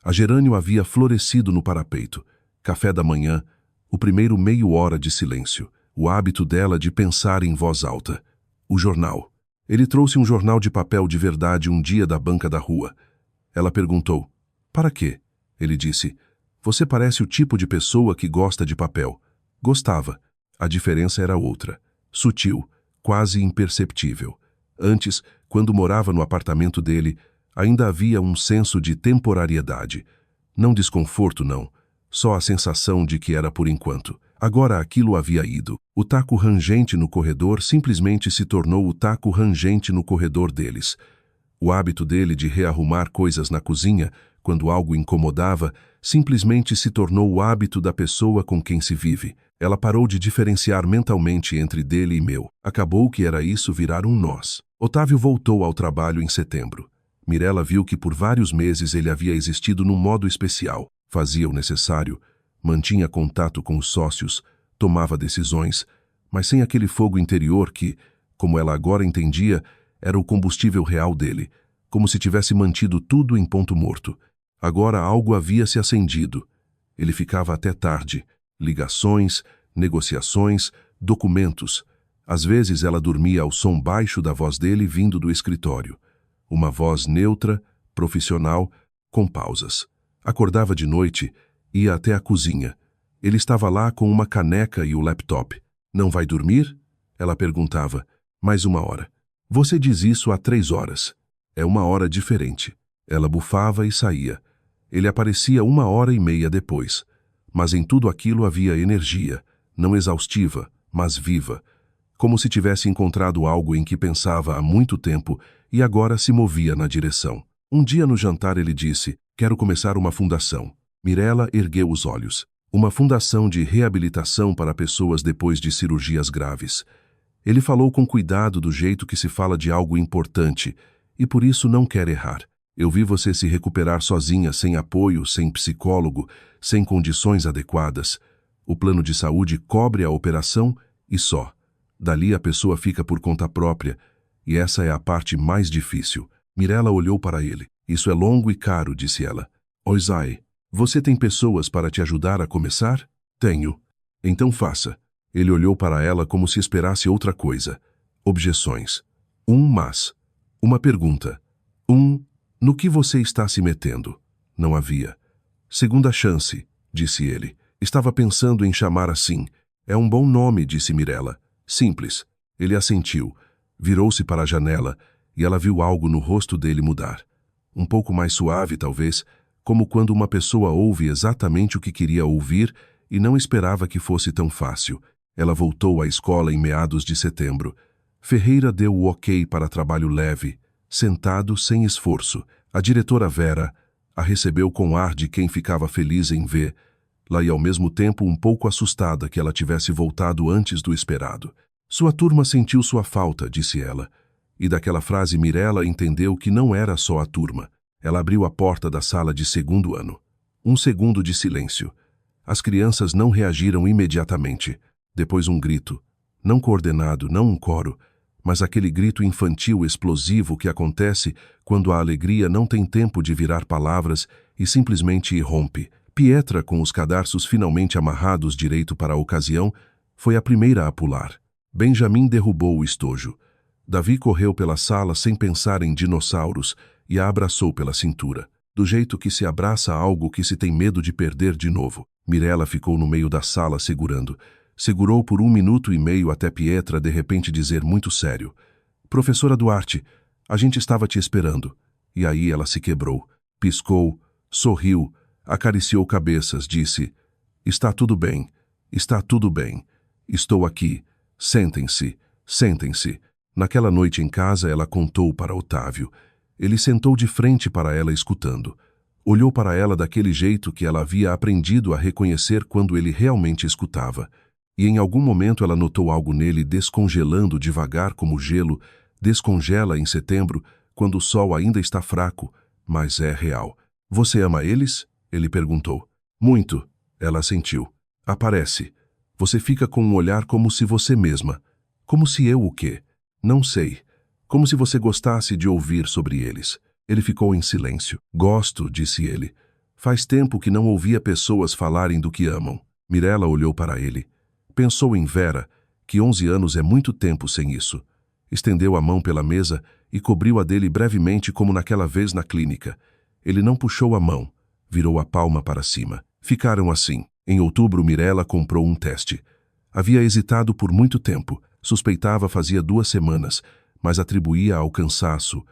A gerânio havia florescido no parapeito. Café da manhã, o primeiro meia hora de silêncio. O hábito dela de pensar em voz alta. O jornal. Ele trouxe um jornal de papel de verdade um dia da banca da rua. Ela perguntou, para quê? Ele disse, você parece o tipo de pessoa que gosta de papel. Gostava. A diferença era outra. Sutil, quase imperceptível. Antes, quando morava no apartamento dele, ainda havia um senso de temporariedade. Não desconforto, não. Só a sensação de que era por enquanto. Agora aquilo havia ido. O taco rangente no corredor simplesmente se tornou o taco rangente no corredor deles. O hábito dele de rearrumar coisas na cozinha, quando algo incomodava, simplesmente se tornou o hábito da pessoa com quem se vive. Ela parou de diferenciar mentalmente entre dele e meu. Acabou que era isso virar um nós. Otávio voltou ao trabalho em setembro. Mirela viu que por vários meses ele havia existido num modo especial. Fazia o necessário, mantinha contato com os sócios, tomava decisões, mas sem aquele fogo interior que, como ela agora entendia, era o combustível real dele, como se tivesse mantido tudo em ponto morto. Agora algo havia se acendido. Ele ficava até tarde, ligações, negociações, documentos. Às vezes ela dormia ao som baixo da voz dele vindo do escritório. Uma voz neutra, profissional, com pausas. Acordava de noite, ia até a cozinha. Ele estava lá com uma caneca e o laptop. Não vai dormir? Ela perguntava. Mais 1 hora. Você diz isso há 3 horas. É 1 hora diferente. Ela bufava e saía. Ele aparecia 1 hora e meia depois. Mas em tudo aquilo havia energia, não exaustiva, mas viva. Como se tivesse encontrado algo em que pensava há muito tempo e agora se movia na direção. Um dia no jantar ele disse, quero começar uma fundação. Mirella ergueu os olhos. Uma fundação de reabilitação para pessoas depois de cirurgias graves. Ele falou com cuidado do jeito que se fala de algo importante, e por isso não quer errar. Eu vi você se recuperar sozinha, sem apoio, sem psicólogo, sem condições adequadas. O plano de saúde cobre a operação e só. Dali a pessoa fica por conta própria, e essa é a parte mais difícil. Mirella olhou para ele. Isso é longo e caro, disse ela. Oisai, você tem pessoas para te ajudar a começar? Tenho. Então faça. Ele olhou para ela como se esperasse outra coisa. Objeções. Mas. Uma pergunta. No que você está se metendo? Não havia. Segunda chance, disse ele. Estava pensando em chamar assim. É um bom nome, disse Mirella. Simples. Ele assentiu. Virou-se para a janela e ela viu algo no rosto dele mudar. Um pouco mais suave, talvez, como quando uma pessoa ouve exatamente o que queria ouvir e não esperava que fosse tão fácil. Ela voltou à escola em meados de setembro. Ferreira deu o ok para trabalho leve, sentado sem esforço. A diretora Vera a recebeu com ar de quem ficava feliz em vê-la e ao mesmo tempo um pouco assustada que ela tivesse voltado antes do esperado. Sua turma sentiu sua falta, disse ela. E daquela frase Mirella entendeu que não era só a turma. Ela abriu a porta da sala de 2º ano. 1 segundo de silêncio. As crianças não reagiram imediatamente. Depois um grito. Não coordenado, não um coro, mas aquele grito infantil explosivo que acontece quando a alegria não tem tempo de virar palavras e simplesmente irrompe. Pietra, com os cadarços finalmente amarrados direito para a ocasião, foi a primeira a pular. Benjamin derrubou o estojo. Davi correu pela sala sem pensar em dinossauros e a abraçou pela cintura. Do jeito que se abraça algo que se tem medo de perder de novo. Mirella ficou no meio da sala segurando. Segurou por 1 minuto e meio até Pietra de repente dizer muito sério. Professora Duarte, a gente estava te esperando. E aí ela se quebrou. Piscou, sorriu, acariciou cabeças, disse, está tudo bem, está tudo bem. Estou aqui. Sentem-se, sentem-se. Naquela noite em casa ela contou para Otávio. Ele sentou de frente para ela escutando. Olhou para ela daquele jeito que ela havia aprendido a reconhecer quando ele realmente escutava. E em algum momento ela notou algo nele descongelando devagar como gelo, descongela em setembro, quando o sol ainda está fraco, mas é real. Você ama eles? Ele perguntou. Muito, ela assentiu. Aparece. Você fica com um olhar como se você mesma. Como se eu o quê? Não sei. Como se você gostasse de ouvir sobre eles. Ele ficou em silêncio. Gosto, disse ele. Faz tempo que não ouvia pessoas falarem do que amam. Mirella olhou para ele. Pensou em Vera, que 11 anos é muito tempo sem isso. Estendeu a mão pela mesa e cobriu a dele brevemente como naquela vez na clínica. Ele não puxou a mão, virou a palma para cima. Ficaram assim. Em outubro, Mirella comprou um teste. Havia hesitado por muito tempo, suspeitava fazia 2 semanas, mas atribuía ao cansaço,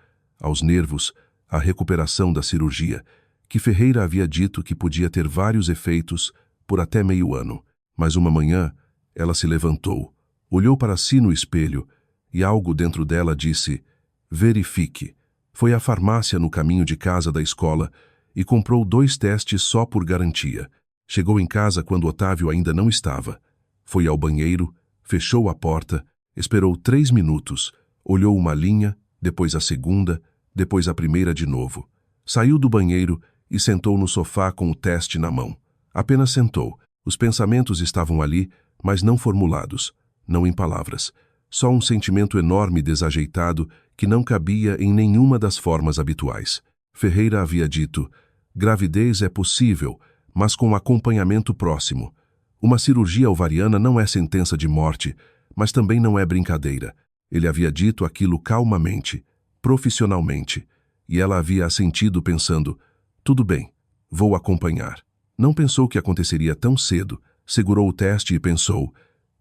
aos nervos, à recuperação da cirurgia, que Ferreira havia dito que podia ter vários efeitos por até meio ano. Mas uma manhã, ela se levantou, olhou para si no espelho e algo dentro dela disse, verifique. Foi à farmácia no caminho de casa da escola e comprou 2 testes só por garantia. Chegou em casa quando Otávio ainda não estava. Foi ao banheiro, fechou a porta, esperou 3 minutos, olhou uma linha, depois a segunda, depois a primeira de novo. Saiu do banheiro e sentou no sofá com o teste na mão. Apenas sentou. Os pensamentos estavam ali, mas não formulados, não em palavras. Só um sentimento enorme desajeitado que não cabia em nenhuma das formas habituais. Ferreira havia dito, gravidez é possível, mas com acompanhamento próximo. Uma cirurgia ovariana não é sentença de morte, mas também não é brincadeira. Ele havia dito aquilo calmamente, profissionalmente, e ela havia assentido pensando, tudo bem, vou acompanhar. Não pensou que aconteceria tão cedo, segurou o teste e pensou,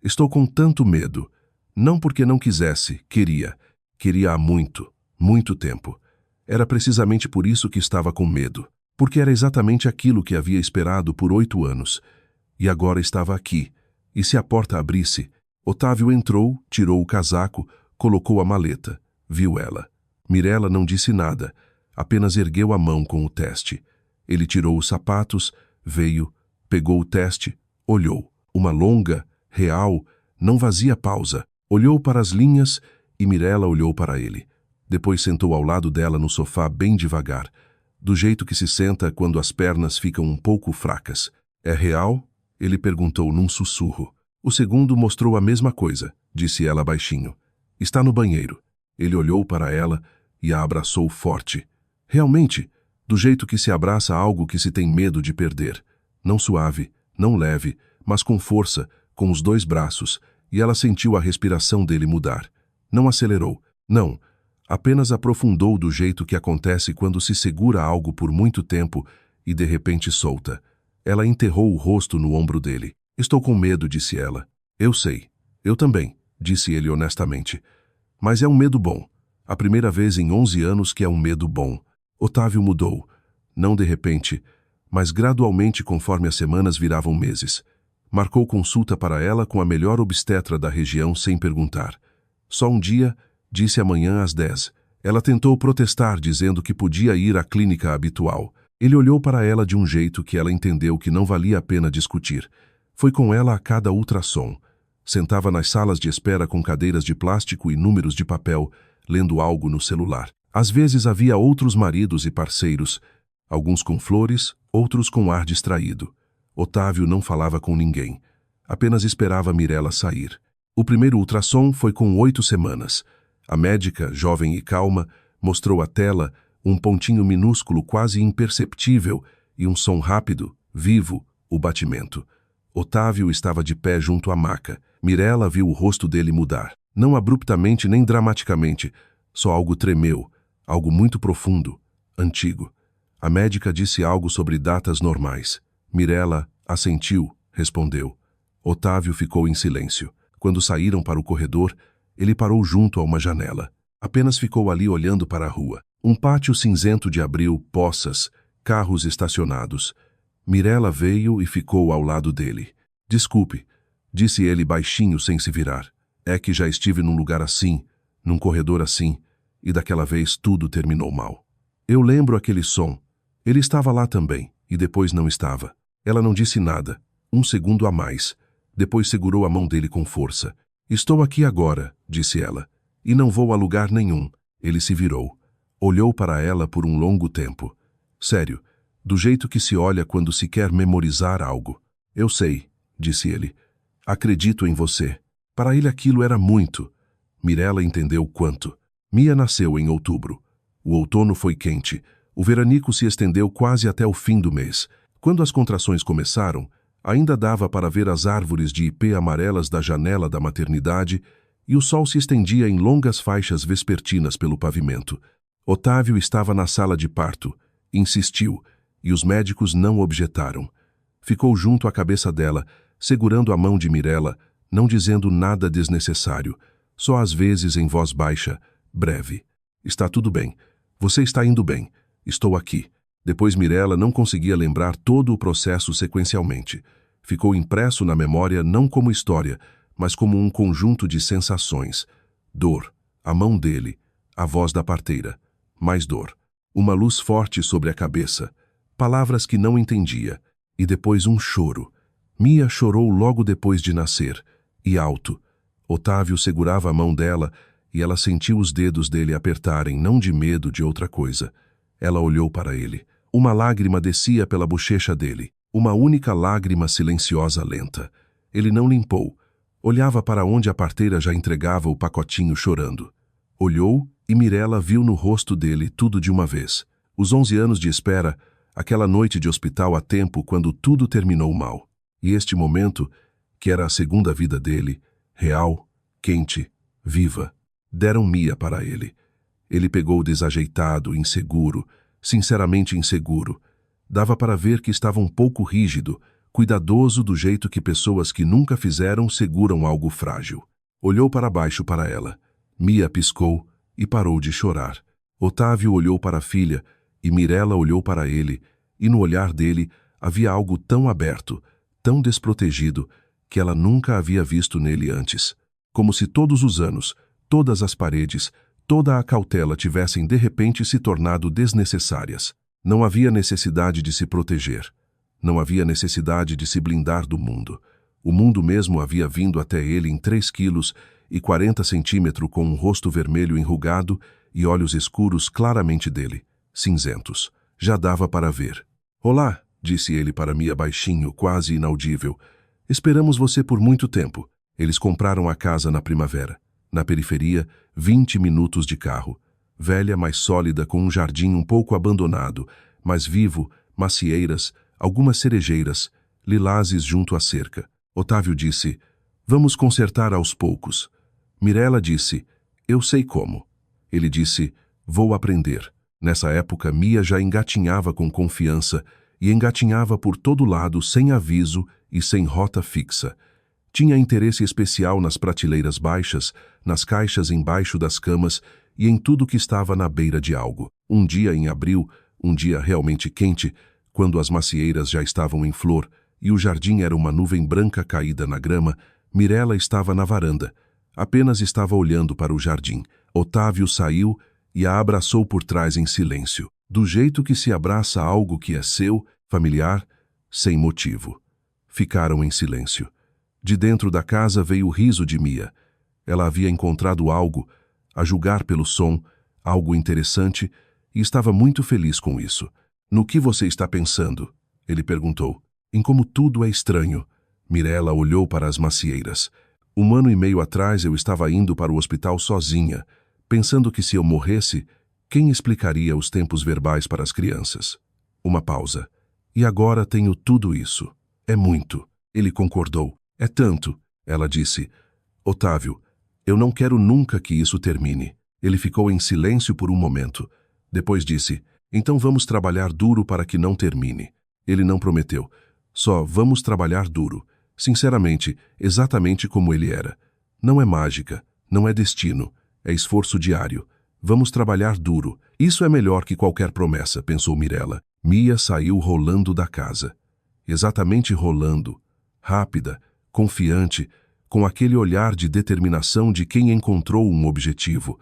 estou com tanto medo. Não porque não quisesse, queria. Queria há muito, muito tempo. Era precisamente por isso que estava com medo, porque era exatamente aquilo que havia esperado por 8 anos. E agora estava aqui. E se a porta abrisse, Otávio entrou, tirou o casaco, colocou a maleta. Viu ela. Mirella não disse nada, apenas ergueu a mão com o teste. Ele tirou os sapatos, veio, pegou o teste, olhou. Uma longa, real, não vazia pausa. Olhou para as linhas e Mirella olhou para ele. Depois sentou ao lado dela no sofá bem devagar, do jeito que se senta quando as pernas ficam um pouco fracas. É real? Ele perguntou num sussurro. O segundo mostrou a mesma coisa, disse ela baixinho. Está no banheiro. Ele olhou para ela e a abraçou forte. Realmente, do jeito que se abraça algo que se tem medo de perder. Não suave, não leve, mas com força, com os 2 braços, e ela sentiu a respiração dele mudar. Não acelerou, não. Apenas aprofundou do jeito que acontece quando se segura algo por muito tempo e de repente solta. Ela enterrou o rosto no ombro dele. Estou com medo, disse ela. Eu sei. Eu também, disse ele honestamente. Mas é um medo bom. A primeira vez em 11 anos que é um medo bom. Otávio mudou. Não de repente, mas gradualmente conforme as semanas viravam meses. Marcou consulta para ela com a melhor obstetra da região sem perguntar. Só um dia, disse amanhã às 10. Ela tentou protestar dizendo que podia ir à clínica habitual. Ele olhou para ela de um jeito que ela entendeu que não valia a pena discutir. Foi com ela a cada ultrassom. Sentava nas salas de espera com cadeiras de plástico e números de papel, lendo algo no celular. Às vezes havia outros maridos e parceiros, alguns com flores, outros com ar distraído. Otávio não falava com ninguém. Apenas esperava Mirella sair. O primeiro ultrassom foi com 8 semanas. A médica, jovem e calma, mostrou à tela um pontinho minúsculo quase imperceptível e um som rápido, vivo, o batimento. Otávio estava de pé junto à maca. Mirella viu o rosto dele mudar. Não abruptamente nem dramaticamente, só algo tremeu, algo muito profundo, antigo. A médica disse algo sobre datas normais. Mirella assentiu, respondeu. Otávio ficou em silêncio. Quando saíram para o corredor, ele parou junto a uma janela. Apenas ficou ali olhando para a rua. Um pátio cinzento de abril, poças, carros estacionados. Mirella veio e ficou ao lado dele. Desculpe, disse ele baixinho sem se virar. É que já estive num lugar assim, num corredor assim, e daquela vez tudo terminou mal. Eu lembro aquele som. Ele estava lá também, e depois não estava. Ela não disse nada. Um segundo a mais. Depois segurou a mão dele com força. Estou aqui agora, disse ela, e não vou a lugar nenhum. Ele se virou. Olhou para ela por um longo tempo. Sério, do jeito que se olha quando se quer memorizar algo. Eu sei, disse ele. Acredito em você. Para ele aquilo era muito. Mirella entendeu quanto. Mia nasceu em outubro. O outono foi quente. O veranico se estendeu quase até o fim do mês. Quando as contrações começaram, ainda dava para ver as árvores de ipê amarelas da janela da maternidade e o sol se estendia em longas faixas vespertinas pelo pavimento. Otávio estava na sala de parto. Insistiu, e os médicos não objetaram. Ficou junto à cabeça dela, segurando a mão de Mirella, não dizendo nada desnecessário, só às vezes em voz baixa, breve. Está tudo bem. Você está indo bem. Estou aqui. Depois Mirella não conseguia lembrar todo o processo sequencialmente. Ficou impresso na memória não como história, mas como um conjunto de sensações. Dor, a mão dele, a voz da parteira. Mais dor. Uma luz forte sobre a cabeça. Palavras que não entendia. E depois um choro. Mia chorou logo depois de nascer. E alto. Otávio segurava a mão dela e ela sentiu os dedos dele apertarem, não de medo de outra coisa. Ela olhou para ele. Uma lágrima descia pela bochecha dele. Uma única lágrima silenciosa lenta. Ele não limpou. Olhava para onde a parteira já entregava o pacotinho chorando. Olhou e Mirella viu no rosto dele tudo de uma vez. Os 11 anos de espera, aquela noite de hospital a tempo quando tudo terminou mal. E este momento, que era a segunda vida dele, real, quente, viva, deram Mia para ele. Ele pegou desajeitado, inseguro, sinceramente inseguro. Dava para ver que estava um pouco rígido, cuidadoso do jeito que pessoas que nunca fizeram seguram algo frágil. Olhou para baixo para ela. Mia piscou e parou de chorar. Otávio olhou para a filha e Mirella olhou para ele, e no olhar dele havia algo tão aberto, tão desprotegido, que ela nunca havia visto nele antes. Como se todos os anos, todas as paredes, toda a cautela tivessem de repente se tornado desnecessárias. Não havia necessidade de se proteger. Não havia necessidade de se blindar do mundo. O mundo mesmo havia vindo até ele em 3 quilos e 40 centímetros com um rosto vermelho enrugado e olhos escuros claramente dele, cinzentos. Já dava para ver. "Olá", disse ele para Mia baixinho, quase inaudível. "Esperamos você por muito tempo." Eles compraram a casa na primavera. Na periferia, 20 minutos de carro. Velha, mas sólida, com um jardim um pouco abandonado, mas vivo, macieiras, algumas cerejeiras, lilazes junto à cerca. Otávio disse: "Vamos consertar aos poucos." Mirella disse: "Eu sei como." Ele disse: "Vou aprender." Nessa época, Mia já engatinhava com confiança e engatinhava por todo lado sem aviso e sem rota fixa. Tinha interesse especial nas prateleiras baixas, nas caixas embaixo das camas e em tudo que estava na beira de algo. Um dia em abril, um dia realmente quente, quando as macieiras já estavam em flor e o jardim era uma nuvem branca caída na grama, Mirella estava na varanda. Apenas estava olhando para o jardim. Otávio saiu e a abraçou por trás em silêncio, do jeito que se abraça algo que é seu, familiar, sem motivo. Ficaram em silêncio. De dentro da casa veio o riso de Mia. Ela havia encontrado algo, a julgar pelo som, algo interessante, e estava muito feliz com isso. "No que você está pensando?" ele perguntou. "Em como tudo é estranho." Mirella olhou para as macieiras. "Um ano e meio atrás eu estava indo para o hospital sozinha, pensando que se eu morresse, quem explicaria os tempos verbais para as crianças?" Uma pausa. "E agora tenho tudo isso. É muito." Ele concordou. "É tanto." Ela disse: "Otávio, eu não quero nunca que isso termine." Ele ficou em silêncio por um momento. Depois disse: "Então vamos trabalhar duro para que não termine." Ele não prometeu. Só vamos trabalhar duro. Sinceramente, exatamente como ele era. Não é mágica, não é destino, é esforço diário. Vamos trabalhar duro. Isso é melhor que qualquer promessa, pensou Mirella. Mia saiu rolando da casa. Exatamente rolando. Rápida, confiante, com aquele olhar de determinação de quem encontrou um objetivo.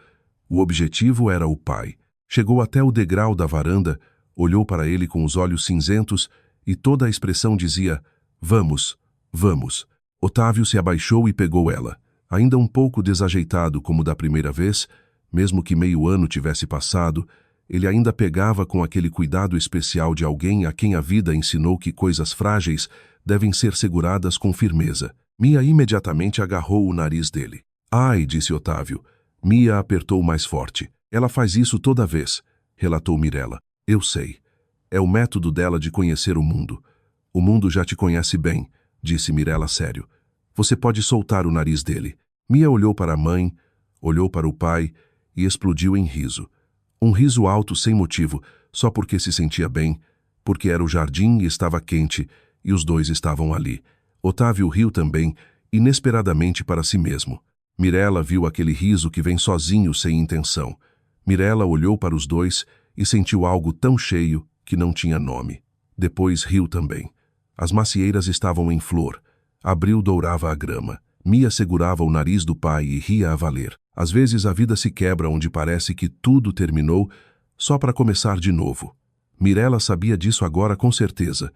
O objetivo era o pai. Chegou até o degrau da varanda, olhou para ele com os olhos cinzentos e toda a expressão dizia: "Vamos, vamos." Otávio se abaixou e pegou ela. Ainda um pouco desajeitado como da primeira vez, mesmo que meio ano tivesse passado, ele ainda pegava com aquele cuidado especial de alguém a quem a vida ensinou que coisas frágeis devem ser seguradas com firmeza. Mia imediatamente agarrou o nariz dele. "Ai", disse Otávio. Mia apertou mais forte. "Ela faz isso toda vez", relatou Mirella. "Eu sei. É o método dela de conhecer o mundo." "O mundo já te conhece bem", disse Mirella sério. "Você pode soltar o nariz dele." Mia olhou para a mãe, olhou para o pai e explodiu em riso. Um riso alto sem motivo, só porque se sentia bem, porque era o jardim e estava quente, e os dois estavam ali. Otávio riu também, inesperadamente para si mesmo. Mirella viu aquele riso que vem sozinho sem intenção. Mirella olhou para os dois e sentiu algo tão cheio que não tinha nome. Depois riu também. As macieiras estavam em flor. Abril dourava a grama. Mia segurava o nariz do pai e ria a valer. Às vezes a vida se quebra onde parece que tudo terminou, só para começar de novo. Mirella sabia disso agora com certeza,